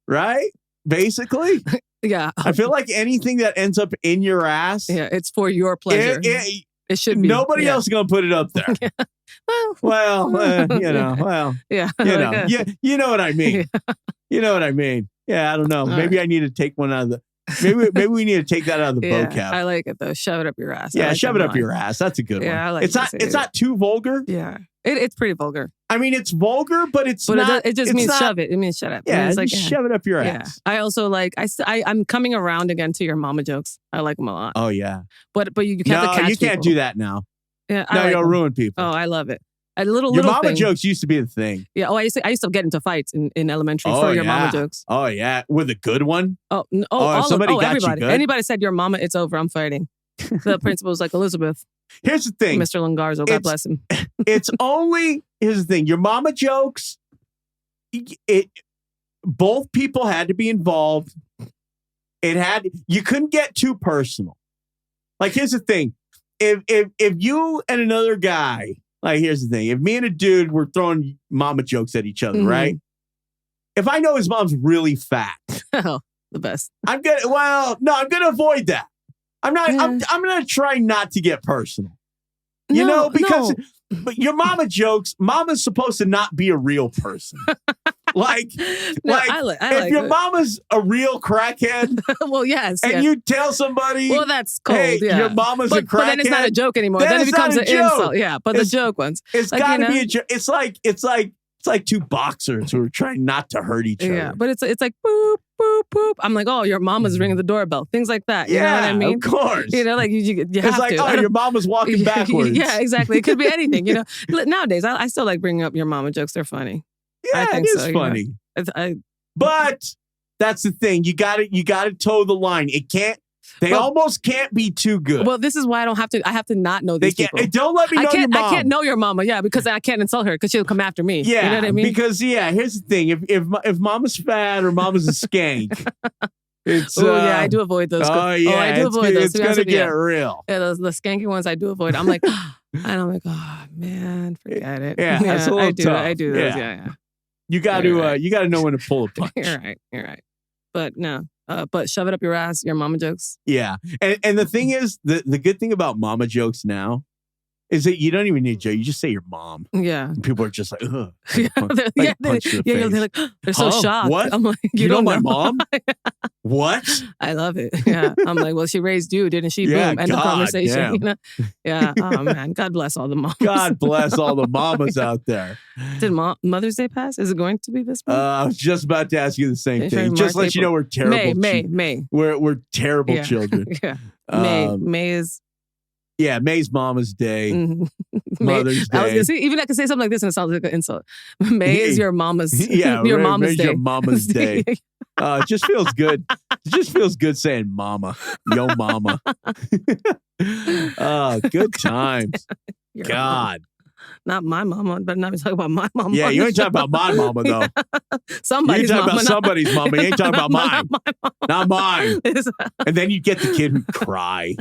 right? Basically, yeah. I feel like anything that ends up in your ass, it's for your pleasure. It should be. Nobody else is gonna put it up there. Well, yeah. You know what I mean. You know what I mean. Yeah, I don't know. Maybe I need to take one out of the. Maybe we need to take that out of the vocab. I like it though. Shove it up your ass. Yeah, shove it up your ass. That's a good one. I like it's not too vulgar. Yeah, it's pretty vulgar. I mean, it's vulgar, but it's not. It just means shove it. It means shut up. Yeah, it's like shove it up your ass. I also like. I'm coming around again to your mama jokes. I like them a lot. Oh yeah, but you have to catch you can't people. do that now. Yeah, no, you'll ruin people. Oh, I love it. Your mama jokes used to be the thing. Yeah. Oh, I used to get into fights in elementary for your mama jokes. Oh yeah, with a good one. Everybody. Anybody said your mama, it's over. I'm fighting. The principal was like, Elizabeth. Here's the thing, Mr. Longarzo. God bless him. Here's the thing. Your mama jokes. Both people had to be involved. You couldn't get too personal. Like here's the thing. If you and another guy. Like, here's the thing. If me and a dude were throwing mama jokes at each other, right? If I know his mom's really fat. Oh, the best. I'm going to avoid that. I'm going to try not to get personal. Because but your mama jokes, mama's supposed to not be a real person. If your mama's a real crackhead, well, yes, and you tell somebody, well, that's cold. Hey, your mama's a crackhead. But then it's not a joke anymore. Then it becomes an insult. Yeah, but the joke ones, it's got to be a joke. It's like two boxers who are trying not to hurt each other. Yeah, but it's like boop boop boop. I'm like, oh, your mama's ringing the doorbell. Things like that. You know what I mean? Of course. You have it's like, to. Oh, your mama's walking backwards. Yeah, exactly. It could be anything. Nowadays, I still like bringing up your mama jokes. They're funny. Yeah, I think it is funny. But that's the thing. You got to toe the line. It can't. They almost can't be too good. Well, this is why I have to not know these people. Don't let me know your mom. I can't know your mama, because I can't insult her because she'll come after me. Yeah, you know what I mean? Because here's the thing: if mama's fat or mama's a skank, it's I do avoid those. I do avoid those. It's gonna get real. Yeah, the skanky ones I do avoid. I'm like, and I'm like, oh man, forget it. Yeah, that's a little tough. I do those. Yeah. You got to know when to pull a punch. You're right. But no. But shove it up your ass, your mama jokes. Yeah. And the thing is, the good thing about mama jokes now is that you don't even need a joke. You just say your mom. Yeah. And people are just like, ugh. They're like, they're so shocked. What? I'm like, you know my mom? What? I love it. Yeah. I'm like, well, she raised you, didn't she? Boom. End of conversation. Yeah. Oh man. God bless all the moms. God bless all the mamas out there. Did Mother's Day pass? Is it going to be this month? I was just about to ask you the same thing. Just let you know we're terrible. May. We're terrible children. Yeah. May is. Yeah, May's Mama's Day. Mother's Day. I was gonna say, even I could say something like this and it sounds like an insult. May is your mama's. Your mama's day. Your mama's day. It just feels good. It just feels good saying "mama," yo, mama. Good times. God. Not my mama, but not talking about my mama. Yeah, you ain't talking about my mama though. Somebody's you ain't talking mama. about somebody's mama. You ain't talking about mine. Not mine. And then you get the kid who cry.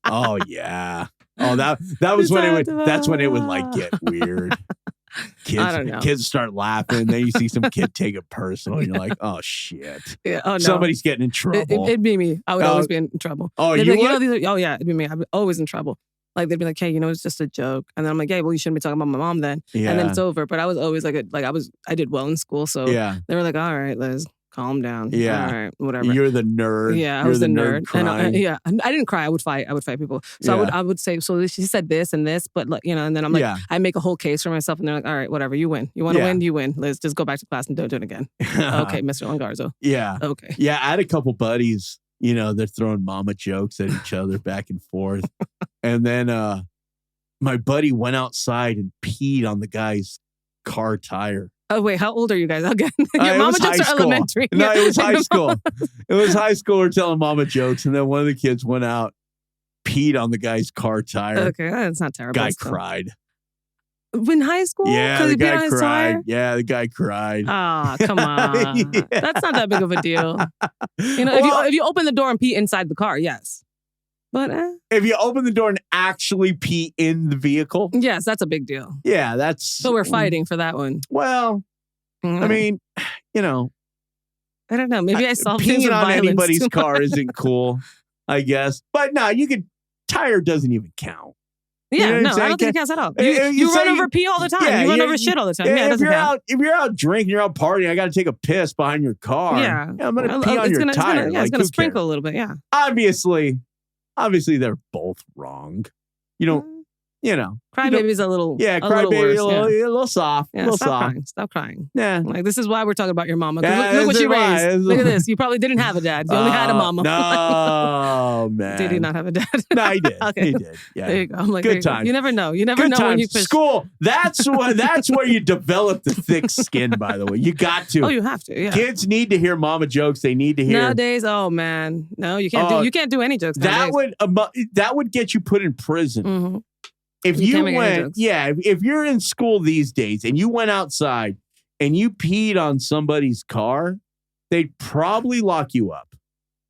Oh yeah. Oh that was when it would. That's when it would like get weird. I don't know. Kids start laughing. Then you see some kid take it personal. And you're like, oh, shit. Yeah. Oh, no. Somebody's getting in trouble. It'd be me. I would always be in trouble. Oh, they'd you be like, would? oh, yeah. It'd be me. I'd be always in trouble. Like, they'd be like, hey, it's just a joke. And then I'm like, hey, well, you shouldn't be talking about my mom then. Yeah. And then it's over. But I was always like, I did well in school. So Yeah. they were like, all right, Liz, calm down. Yeah. All right, whatever. You're the nerd. Yeah, I You're was the nerd. crying. And I didn't cry. I would fight people. So Yeah. I would say, so she said this and this, but and then I'm like, Yeah. I make a whole case for myself, and they're like, all right, whatever, you win. You want to Yeah. win, you win. Liz, just go back to class and don't do it again. Okay, Mr. Longarzo. Yeah. Okay. Yeah, I had a couple buddies, they're throwing mama jokes at each other back and forth. And then my buddy went outside and peed on the guy's car tire. Oh, wait, how old are you guys? Again, your It mama was jokes high are school. elementary. No, it was high school. It was high school. We're telling mama jokes. And then one of the kids went out, peed on the guy's car tire. Okay, that's not terrible. Guy still. cried. In high school? Yeah, 'Cause the he peed on guy his cried. tire? Yeah, the guy cried. Ah, come on. Yeah. That's not that big of a deal. Well, if you open the door and pee inside the car, yes. But if you open the door and actually pee in the vehicle, yes, that's a big deal. yeah, that's... So we're fighting for that one. Well, I mean, I don't know. Maybe I solved things peeing with on violence anybody's too car much. isn't cool, I guess. But no, tire doesn't even count. Yeah, know what I'm no, I saying? don't think it counts at all. You You run say- over pee all the time. Yeah, you run you- over shit all the time. Yeah, it if doesn't you're count. if you're out drinking, you're out partying, I got to take a piss behind your car. Yeah. I'm gonna Well, pee on it's your gonna, tire. It's gonna who sprinkle cares? a little bit. Yeah. Obviously, they're both wrong. You don't. Crybaby's a little. Yeah, a little crybaby, worse, a little soft. Yeah, a little stop soft. crying. Stop crying. Yeah. Like, this is why we're talking about your mama. 'Cause Yeah, look what this she is why. raised. This is Look at why. this. You probably didn't have a dad. You only had a mama. No, man. Did he not have a dad? No, he did. Okay. He did. Yeah. There you go. I'm like, Good there you go. times. You never know. You never Good know times. when you push. School. That's where you develop the thick skin. By the way, you got to. Oh, you have to. Yeah. Kids need to hear mama jokes. They need to hear. Nowadays, oh man, no, you can't Oh, do any jokes. that would get you put in prison. Mm-hmm. If You you can't make any went, jokes. yeah, if you're in school these days and you went outside and you peed on somebody's car, they'd probably lock you up,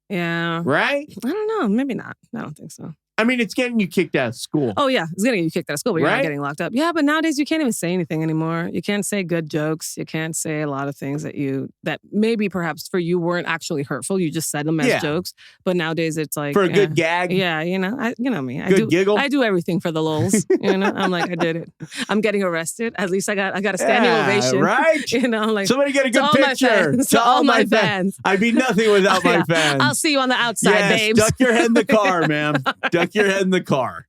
Yeah. right? I don't know. Maybe not. I don't think so. I mean, it's getting you kicked out of school. Oh, yeah. It's going to get you kicked out of school, but you're Right? not getting locked up. Yeah, but nowadays you can't even say anything anymore. You can't say good jokes. You can't say a lot of things that maybe perhaps for you weren't actually hurtful. You just said them as Yeah. jokes. But nowadays it's like. For a good gag? Yeah, you know me. Good giggle? I do everything for the lulz. I'm like, I did it. I'm getting arrested. At least I got a standing ovation. Right? I'm like, Somebody get a to good all my picture. fans, to all my fans. I'd be nothing without my Yeah. fans. I'll see you on the outside, yes, babes. duck your head in the car, ma'am. Duck your head in the car.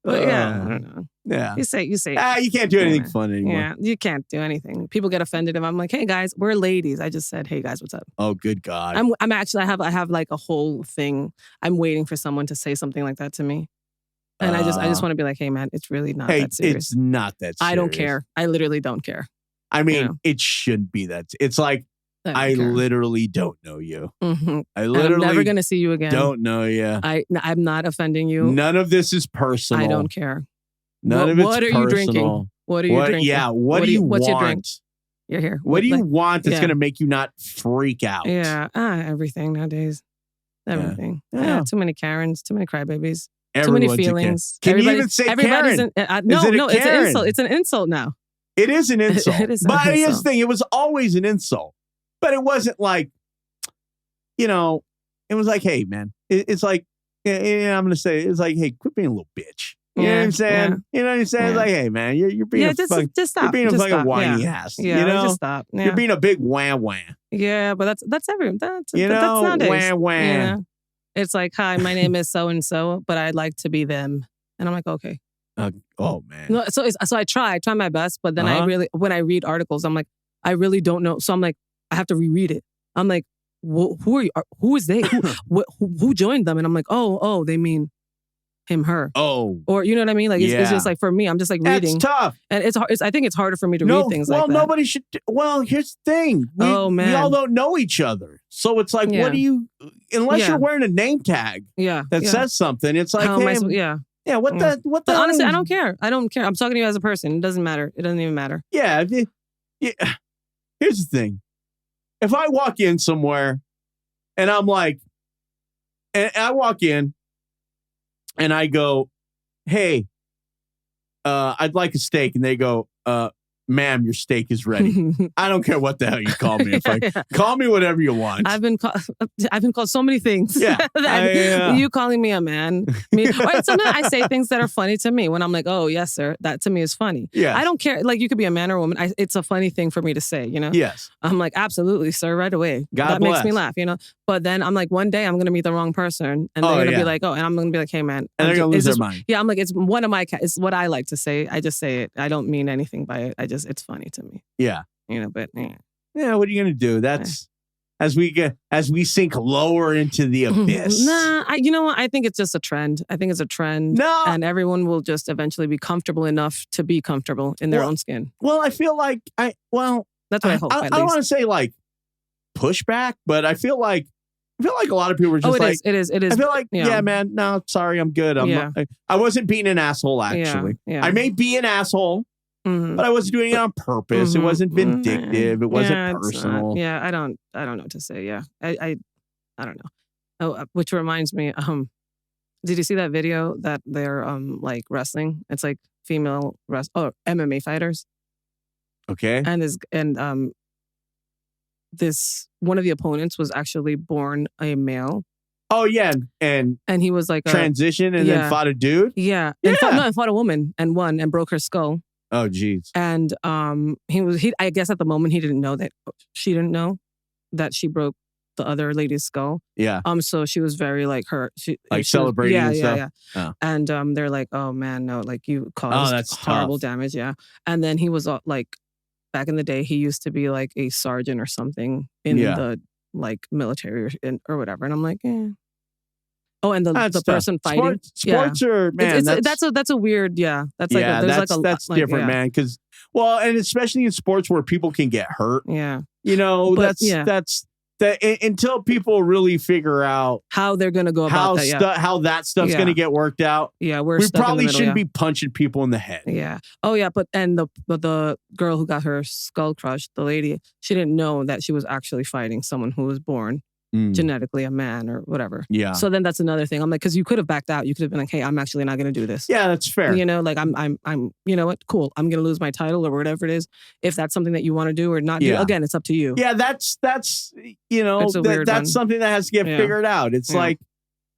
But yeah, I don't know. Yeah. You say. You can't do anything Yeah. fun anymore. Yeah, you can't do anything. People get offended if I'm like, "Hey guys, we're ladies." I just said, "Hey guys, what's up?" Oh, good God. I'm actually I have like a whole thing. I'm waiting for someone to say something like that to me, and I just want to be like, "Hey man, it's really not Hey, that serious." it's not that serious. I don't care. I literally don't care. I mean, Yeah. it shouldn't be that. It's like, I don't care. literally don't know you. Mhm. I And literally I'm never gonna see you again. don't know you. I'm not offending you. None of this is personal. I don't care. None of it's What are personal. you drinking? What are you drinking? Yeah, what do you What's want? your drink? You're here. What do you like- want that's yeah. going to make you not freak out? Yeah, everything nowadays. Everything. Yeah. Yeah. Too many Karens, too many crybabies, Everyone's too a many feelings. Can you Everybody- even say everybody's Karen? No, Is it a no, it's an Karen? insult. It's an insult now. It is an insult. It is an but here's the insult. thing. It was always an insult. But it wasn't like, it was like, hey, man. It's like, I'm going to say, it's like, hey, quit being a little bitch. You know what I'm saying? You know what I'm saying? It's Yeah. like, hey, man, you're being a just fucking, stop. you're being a Just fucking stop. whiny Yeah. ass. Yeah, just stop. Yeah. You're being a big wah-wah. Yeah, but that's everyone. That's You that's know, nowadays. wah-wah. You know? It's like, hi, my name is so and so, but I'd like to be them, and I'm like, okay. Oh, man. No, so I try my best, but then Uh-huh. when I read articles, I'm like, I really don't know. So I'm like, I have to reread it. I'm like, who are you? Who is they? Who joined them? And I'm like, oh, they mean him, her. Oh. Or you know what I mean? Like it's Yeah. just like for me, I'm just like reading. That's tough. And it's hard. I think it's harder for me to read things like that. Nobody should. Well, here's the thing. We man. all don't know each other. So it's like, Yeah. what do you, unless Yeah. you're wearing a name tag Yeah. that yeah. says something, it's like, How am I hey, supposed- yeah. what Yeah. the But honestly, hell I is- don't care. I don't care. I'm talking to you as a person. It doesn't matter. It doesn't even matter. Yeah. Here's the thing. If I walk in somewhere and I'm like, and I walk in and I go, hey, I'd like a steak. And they go, ma'am, your steak is ready. I don't care what the hell you call me. Call me whatever you want. I've been called so many things. Yeah. You calling me a man. Or sometimes I say things that are funny to me when I'm like, oh, yes, sir. That to me is funny. Yeah. I don't care. Like, you could be a man or a woman. It's a funny thing for me to say, you know? Yes. I'm like, absolutely, sir, right away. God that bless. makes me laugh, you know? But then I'm like, one day I'm going to meet the wrong person. And they're going to be like, and I'm going to be like, hey, man. And they're going to lose their mind. Yeah, I'm like, it's what I like to say. I just say it. I don't mean anything by it. It's funny to me. Yeah. You know, but yeah. Yeah, what are you going to do? That's as we sink lower into the abyss. You know what? I think it's just a trend. I think it's a trend. No. And everyone will just eventually be comfortable enough to be comfortable in their own skin. Well, I feel like that's what I hope. I don't want to say like pushback, but I feel like a lot of people are just it is. I feel like, yeah, man, no, sorry, I'm good. I wasn't being an asshole, actually. Yeah. I may be an asshole, but I wasn't doing it on purpose. Mm-hmm. It wasn't vindictive. It wasn't personal. I don't know what to say. Yeah. I don't know. Oh, which reminds me, did you see that video that they're like wrestling? It's like female MMA fighters. Okay. And this one of the opponents was actually born a male. Oh yeah, and he was like transition and then fought a dude. Yeah, and fought a woman and won and broke her skull. Oh geez. And he I guess at the moment he didn't know that she didn't know that she broke the other lady's skull. Yeah. So she was very like hurt. She celebrating and stuff. Yeah. Oh. And they're like, oh man, no, like you caused that's horrible tough. damage. Yeah. And then he was like, back in the day, he used to be like a sergeant or something in the like military or whatever. And I'm like, Oh, and the person fighting. Sports are, man. That's a weird, That's like that's different, man. Because and especially in sports where people can get hurt. Yeah. You know, that's until people really figure out how they're gonna go about how that stuff's gonna get worked out. Yeah, we probably shouldn't be punching people in the head. Yeah. Oh yeah, but the girl who got her skull crushed, the lady, she didn't know that she was actually fighting someone who was born genetically a man or whatever. Yeah. So then that's another thing. I'm like, because you could have backed out. You could have been like, hey, I'm actually not going to do this. Yeah, that's fair. You know, like I'm you know what? Cool. I'm going to lose my title or whatever it is. If that's something that you want to do or not do, again, it's up to you. Yeah, that's that's something that has to get figured out. It's like,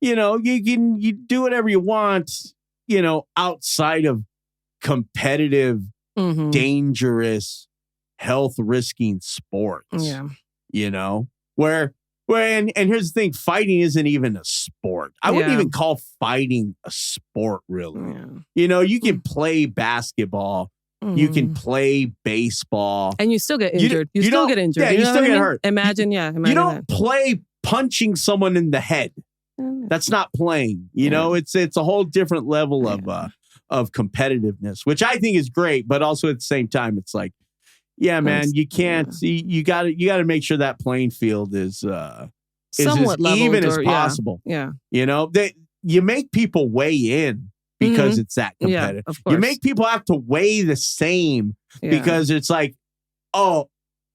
you do whatever you want, outside of competitive, dangerous, health risking sports. Yeah. And here's the thing, fighting isn't even a sport. I wouldn't even call fighting a sport, really. Yeah. You can play basketball, you can play baseball. And you still get injured. You still get injured. Yeah, you still get hurt. Imagine you don't play punching someone in the head. That's not playing. It's a whole different level of competitiveness, which I think is great, but also at the same time, it's like, yeah, man, you can't. You got to make sure that playing field is somewhat as even as possible. Yeah. You make people weigh in because it's that competitive. Yeah, of course. You make people have to weigh the same because it's like, oh,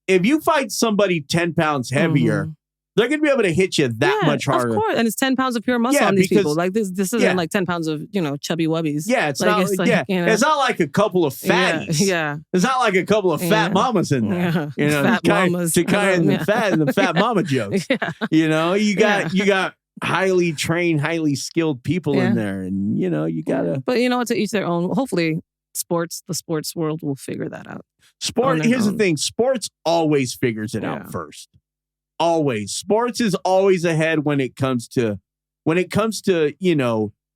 if you fight somebody 10 pounds heavier, they're going to be able to hit you that much harder. Of course. And it's 10 pounds of pure muscle on these people. Like this isn't like 10 pounds of, chubby wubbies. Yeah, it's not it's not like a couple of fatties. Yeah. It's not like a couple of fat mamas in there. Fat mamas. To kind of the fat mama jokes. Yeah. You got highly trained, highly skilled people in there, and you gotta. But to each their own. Hopefully, the sports world will figure that out. Here's the thing: sports always figures it out first. Always, sports is always ahead when it comes to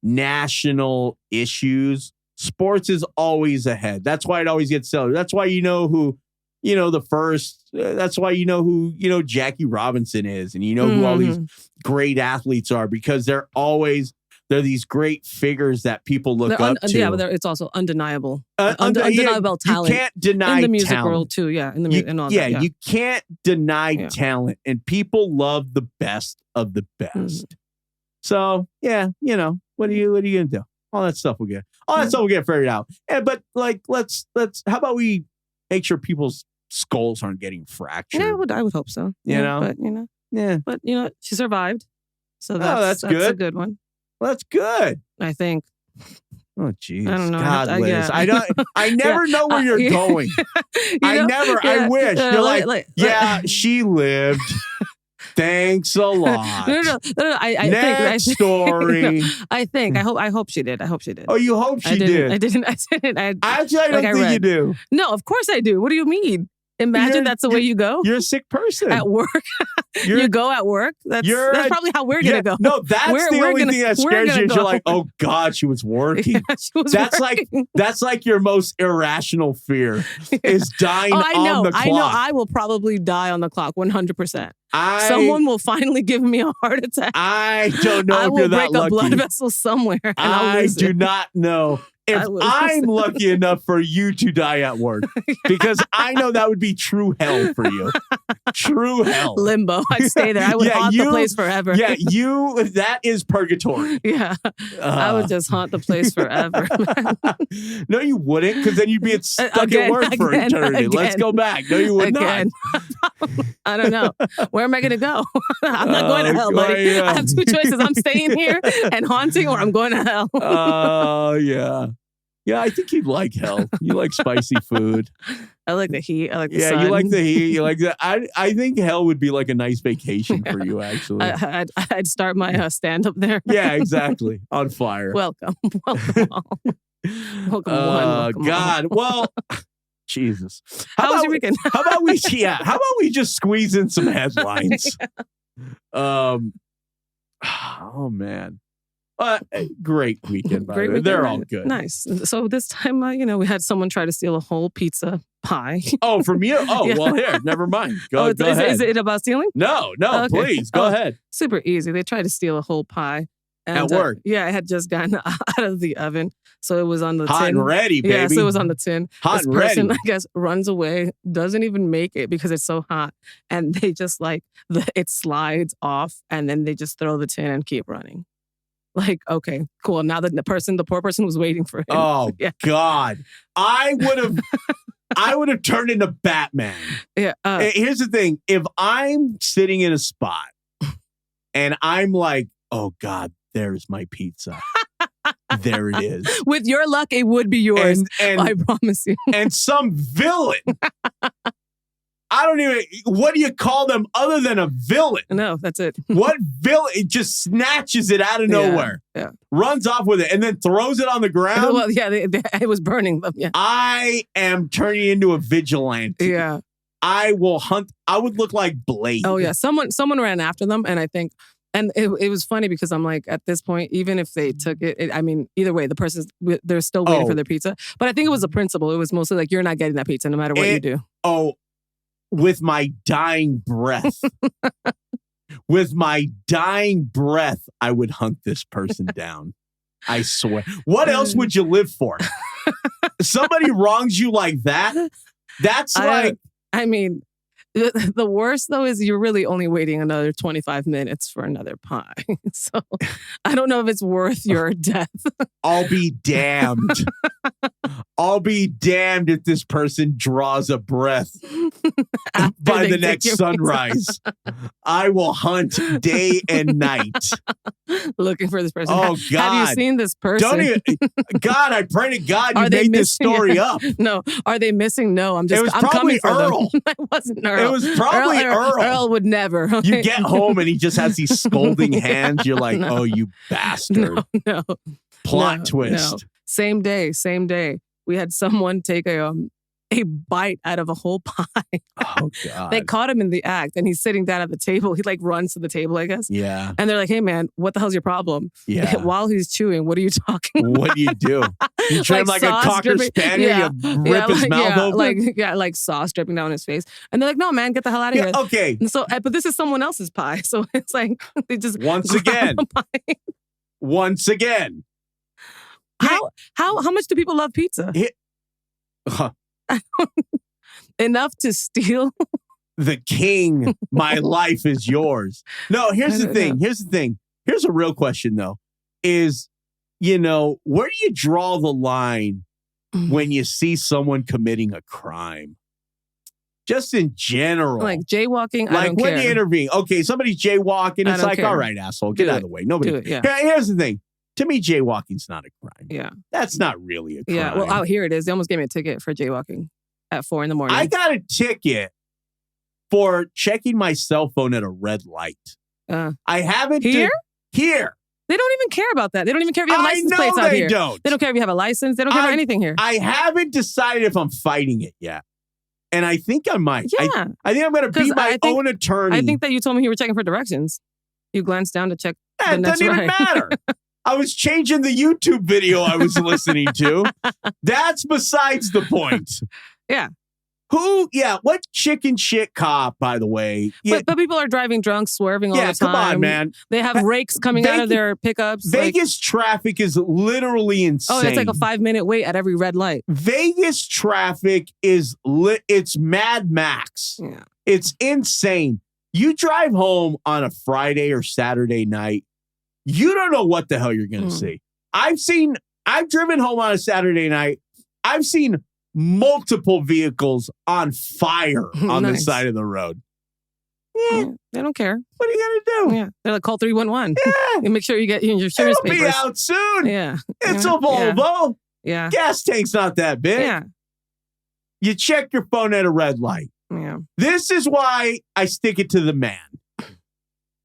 national issues. Sports is always ahead. That's why it always gets celebrated. That's why who the first. That's why who Jackie Robinson is, and who all these great athletes are, because they're these great figures that people look up to. Yeah, but it's also undeniable. Undeniable talent. You can't deny in the music talent. World too. Yeah, and all that. Yeah, you can't deny talent, and people love the best of the best. So what are you gonna do? All that stuff will get figured out. But let's how about we make sure people's skulls aren't getting fractured? Yeah, I would hope so. But she survived, so that's good. a good one. Well, that's good. I think. Oh, jeez. I don't know. God, Liz. Yeah. I never know where you're going. I wish. You're like, she lived. Thanks a lot. No. Next story. I hope she did. Oh, you hope she did? I didn't. Actually, I don't think you do. No, of course I do. What do you mean? Imagine that's the way you go. You're a sick person. At work. You go at work. That's probably how we're going to go. No, that's the only thing that scares you. Is you're like, oh God, she was working. Yeah, she was working. That's like your most irrational fear is dying on the clock. I know. I will probably die on the clock 100%. Someone will finally give me a heart attack. I don't know if you're that lucky. I will break a blood vessel somewhere. And I'll lose do not know. If I'm lucky enough for you to die at work, because I know that would be true hell for you. True hell. Limbo. I'd stay there. I would haunt the place forever. Yeah, that is purgatory. Yeah. I would just haunt the place forever. No, you wouldn't, because then you'd be stuck at work for eternity. Let's go back. No, you would not. I don't know. Where am I going to go? I'm not going to hell, buddy. I have two choices. I'm staying here and haunting, or I'm going to hell. Oh, yeah. Yeah, I think you'd like hell. You like spicy food. I like the heat. I like the sun. Yeah, you like the heat. You like that. I think hell would be like a nice vacation for you, actually. I'd start my stand-up there. Yeah, exactly. On fire. Welcome all. Welcome one. God. Well, Jesus. How was your weekend? How about we just squeeze in some headlines? Oh man. Great weekend, by the way. They're all good. Nice. So this time, we had someone try to steal a whole pizza pie. Oh, from you? Oh, yeah. Well, here, never mind. Go ahead. Is it about stealing? No, okay. Please, go ahead. Super easy. They tried to steal a whole pie. And, at work? Yeah, it had just gotten out of the oven. So it was on the tin. Hot and ready, baby. Yeah, so it was on the tin. Hot and ready. This person, I guess, runs away, doesn't even make it because it's so hot. And they just it slides off and then they just throw the tin and keep running. Like, okay, cool. Now that the poor person was waiting for him. Oh, yeah. God. I would have turned into Batman. Yeah. Here's the thing. If I'm sitting in a spot and I'm like, oh, God, there's my pizza. There it is. With your luck, it would be yours. And I promise you. And some villain. What do you call them other than a villain? No, that's it. What villain? It just snatches it out of nowhere. Yeah. Runs off with it and then throws it on the ground. Well, yeah, it was burning them. Yeah. I am turning into a vigilante. Yeah. I will hunt. I would look like Blade. Oh, yeah. Someone ran after them. And I think, and it was funny because I'm like, at this point, even if they took it, I mean, either way, they're still waiting for their pizza. But I think it was a principle. It was mostly like, you're not getting that pizza no matter what you do. Oh, with my dying breath. With my dying breath, I would hunt this person down. I swear. What else would you live for? Somebody wrongs you like that? That's like... I mean, the worst, though, is you're really only waiting another 25 minutes for another pie. So I don't know if it's worth your death. I'll be damned. I'll be damned if this person draws a breath by the next sunrise. I will hunt day and night. Looking for this person. Oh, God. Have you seen this person? God, I pray to God you made this story up. No. Are they missing? No. I'm probably coming for Earl. them. It wasn't Earl. It was probably Earl. Earl would never. You get home and he just has these scolding hands. You're like, oh, you bastard. No. Plot twist. No. Same day. We had someone take a bite out of a whole pie. Oh, God. They caught him in the act and he's sitting down at the table. He runs to the table, I guess. Yeah. And they're like, hey, man, what the hell's your problem? Yeah. While he's chewing, what are you talking about? What do you do? You treat him like a Cocker Spaniel? You rip his mouth open? Like sauce dripping down his face. And they're like, no, man, get the hell out of here. Okay. And so, but this is someone else's pie. So it's like, they just Once again. How much do people love pizza? Enough to steal? The king, my life is yours. No, here's the thing. Here's a real question, though. Is, where do you draw the line when you see someone committing a crime? Just in general. Like jaywalking, I don't care. When you intervene. Okay, somebody's jaywalking. It's like, all right, asshole, get out of the way. Nobody. Do it, yeah. Here's the thing. To me, jaywalking's not a crime. Yeah. That's not really a crime. Yeah. Well, out here it is. They almost gave me a ticket for jaywalking at 4 a.m. I got a ticket for checking my cell phone at a red light. I haven't here. Here. They don't even care about that. They don't even care if you have license plates out here. They don't care if you have a license. They don't care about anything here. I haven't decided if I'm fighting it yet. And I think I might. Yeah. I think I'm going to be my own attorney. I think that you told me you were checking for directions. You glanced down to check the next doesn't even matter. I was changing the YouTube video I was listening to. That's besides the point. Yeah. What chicken shit cop, by the way. But people are driving drunk, swerving all the time. Yeah, come on, man. They have rakes coming out of their pickups. Vegas traffic is literally insane. Oh, it's like a 5-minute wait at every red light. Vegas traffic is it's Mad Max. Yeah. It's insane. You drive home on a Friday or Saturday night, you don't know what the hell you're going to see. I've driven home on a Saturday night. I've seen multiple vehicles on fire on the side of the road. Yeah, they don't care. What are you going to do? Yeah, they're like, call 311. Yeah. And make sure you get your insurance papers. It'll be out soon. Yeah. It's a Volvo. Yeah. Gas tank's not that big. Yeah. You check your phone at a red light. Yeah. This is why I stick it to the man.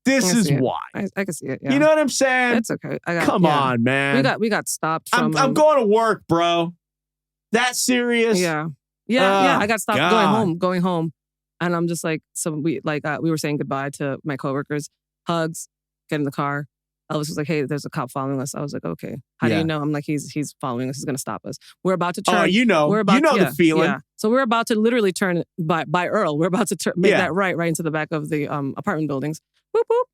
This is why. I can see it. Yeah. You know what I'm saying? It's okay. Come on, man. We got stopped from... I'm going to work, bro. That serious? Yeah. I got stopped going home. And I'm just like, we were saying goodbye to my coworkers, hugs, get in the car. Elvis was like, hey, there's a cop following us. I was like, okay. How do you know? I'm like, he's following us. He's going to stop us. We're about to turn. Oh, you know. The feeling. Yeah. So we're about to literally turn by Earl. We're about to make that right into the back of the apartment buildings. Whoop, whoop.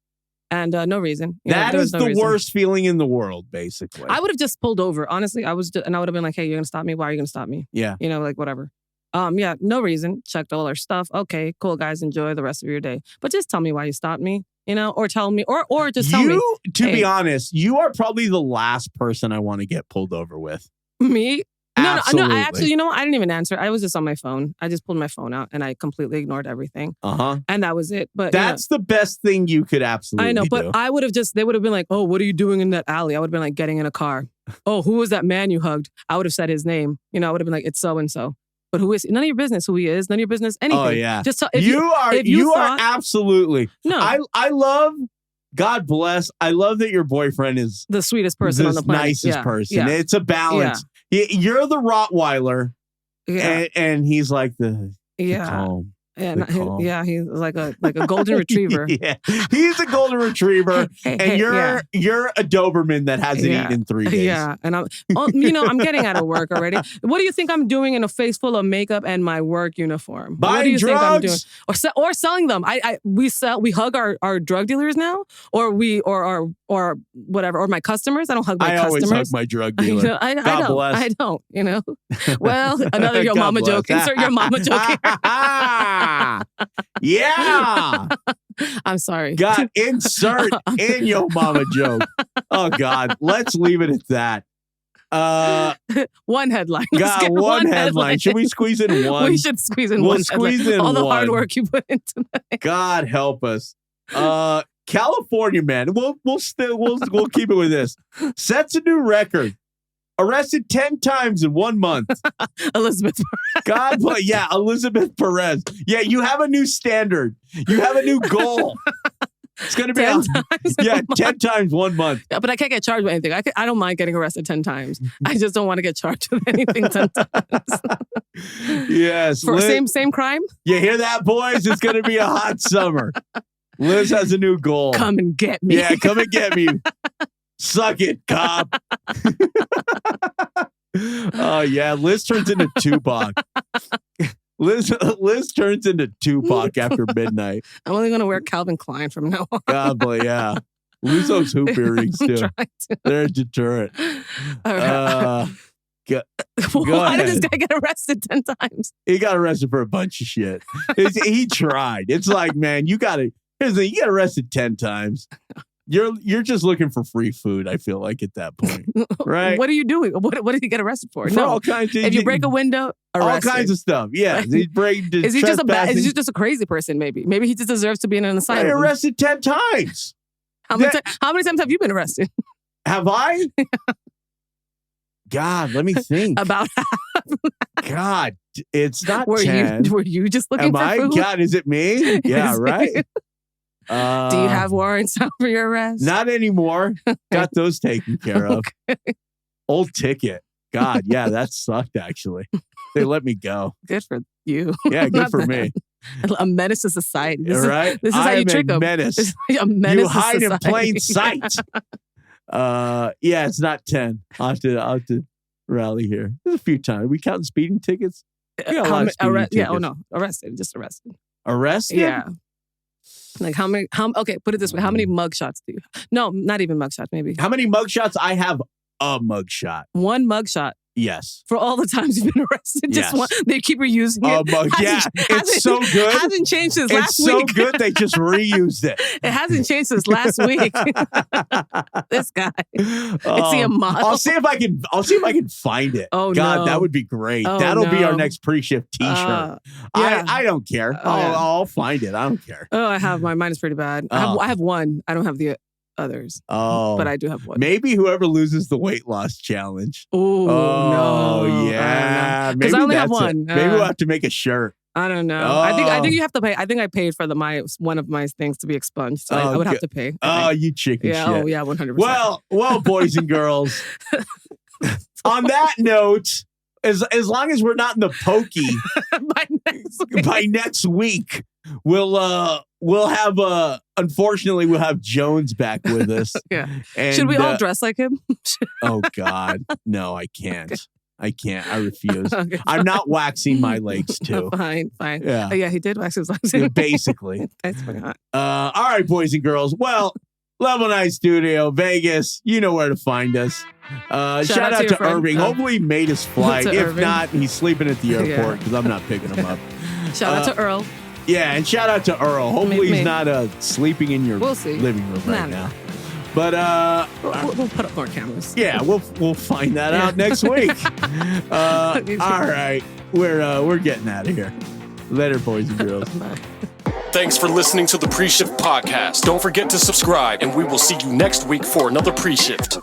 And no reason. That is the worst feeling in the world, basically. I would have just pulled over. Honestly, I would have been like, hey, you're going to stop me? Why are you going to stop me? Yeah. Whatever. No reason. Checked all our stuff. Okay, cool, guys. Enjoy the rest of your day. But just tell me why you stopped me, or tell me, or just tell me. To be honest, you are probably the last person I want to get pulled over with. Me? Absolutely. No, I actually, I didn't even answer. I was just on my phone. I just pulled my phone out and I completely ignored everything. And that was it. But that's the best thing you could absolutely do. I know, but I would have they would have been like, oh, what are you doing in that alley? I would have been like getting in a car. Oh, who was that man you hugged? I would have said his name. I would have been like, it's so-and-so. But who is he? None of your business who he is. None of your business anything. Oh, yeah. Just you are absolutely. No. I love, God bless, I love that your boyfriend is the sweetest person on the planet. Nicest person. Yeah. It's a balance. Yeah. You're the Rottweiler, and he's like the calm. Yeah, he's like a golden retriever. Yeah, he's a golden retriever, and you're a Doberman that hasn't eaten in 3 days. Yeah, and I'm getting out of work already. What do you think I'm doing in a face full of makeup and my work uniform? Buying what do you drugs? think I'm doing? Or selling them? We hug our drug dealers now, or whatever, or my customers. I don't hug my customers. I always hug my drug dealer. God bless. I don't. Well, another your mama joke. Insert your mama joke here. Yeah. I'm sorry. God, insert in your mama joke. Oh, God. Let's leave it at that. One headline. God, one headline. Should we squeeze in one? We should squeeze in one. Squeeze in all the one. hard work you put into that. God help us. California man. We'll keep it with this. Sets a new record. Arrested 10 times in 1 month. Elizabeth Perez. Elizabeth Perez. Yeah, you have a new standard. You have a new goal. It's going to be 10 times. 10 times 1 month. Yeah, but I can't get charged with anything. I don't mind getting arrested 10 times. I just don't want to get charged with anything 10 times. Yes. For same crime? You hear that, boys? It's going to be a hot summer. Liz has a new goal. Come and get me. Yeah, come and get me. Suck it, cop. Oh, yeah. Liz turns into Tupac. Liz turns into Tupac after midnight. I'm only going to wear Calvin Klein from now on. God, but yeah. Lose those hoop earrings, too. They're a deterrent. All right. Why did this guy get arrested 10 times? He got arrested for a bunch of shit. He tried. It's like, man, you get arrested 10 times. You're just looking for free food, I feel like, at that point. Right? What are you doing? What did he get arrested for? For all kinds of, if you break a window, arrested. All kinds of stuff. Yeah. Is he just a crazy person, maybe? Maybe he just deserves to be in an asylum. Arrested 10 times. How many times have you been arrested? Have I? God, let me think. About God, it's not were 10. you just looking for food? God, is it me? Yeah, Is it? right. Do you have warrants out for your arrest? Not anymore. Got those taken care of. Okay. Old ticket. God, yeah, that sucked actually. They let me go. Good for you. Yeah, good Not for bad. me. A menace to society. Right? This is how I you am trick a them. menace. A menace You to hide in society. plain sight. Yeah, it's not 10. I'll have to rally here. There's a few times. Are we counting speeding tickets? We got a lot of speeding tickets. Oh no, arrested. Just arrested. Arrested? Yeah. Like how many? Okay, put it this way: how many mugshots do you? No, not even mugshots. Maybe How many mugshots? I have a mugshot. one mugshot Yes. for all the times you've been arrested. Just Yes. one. They keep reusing it. Yeah, it's so good. Hasn't changed since last It's so week. good they just reused it. It hasn't changed since last week. This guy. Is he a model? I'll see if I can find it. Oh, God, no. that would be great. Oh, That'll be our no. next pre-shift T-shirt. Yeah. I don't care. Yeah. I'll find it. I don't care. Oh, I have mine is pretty bad. I have one. I don't have the others. Oh, But I do have one. maybe whoever loses the weight loss challenge. Oh, no. Yeah, Because I maybe only have that's it. one. Maybe we'll have to make a shirt. I don't know. Oh. I think you have to pay. I think I paid for one of my things to be expunged. So I would have to pay. Oh, you chicken yeah. shit. Oh, yeah. 100%. Well, boys and girls. On that note, as long as we're not in the pokey by next week, we'll have unfortunately we'll have Jones back with us. Yeah. And, Should we all dress like him? Oh God, no, I can't. Okay. I can't. I refuse. Okay, I'm not waxing my legs too. Fine. Yeah. Oh, yeah, he did wax his legs. Yeah, basically. I forgot. All right, boys and girls. Well, Level 9 Studio, Vegas. You know where to find us. Shout out to Irving. Hopefully he made his flight. If Irving. not, he's sleeping at the airport because I'm not picking him up. Shout out to Earl. Yeah, and shout out to Earl. Hopefully he's not sleeping in your We'll see. living room right No. now. But We'll put up more cameras. yeah, we'll find that out next week. All right, we're getting out of here. Later, boys and girls. Bye. Thanks for listening to the Pre-Shift Podcast. Don't forget to subscribe, and we will see you next week for another Pre-Shift.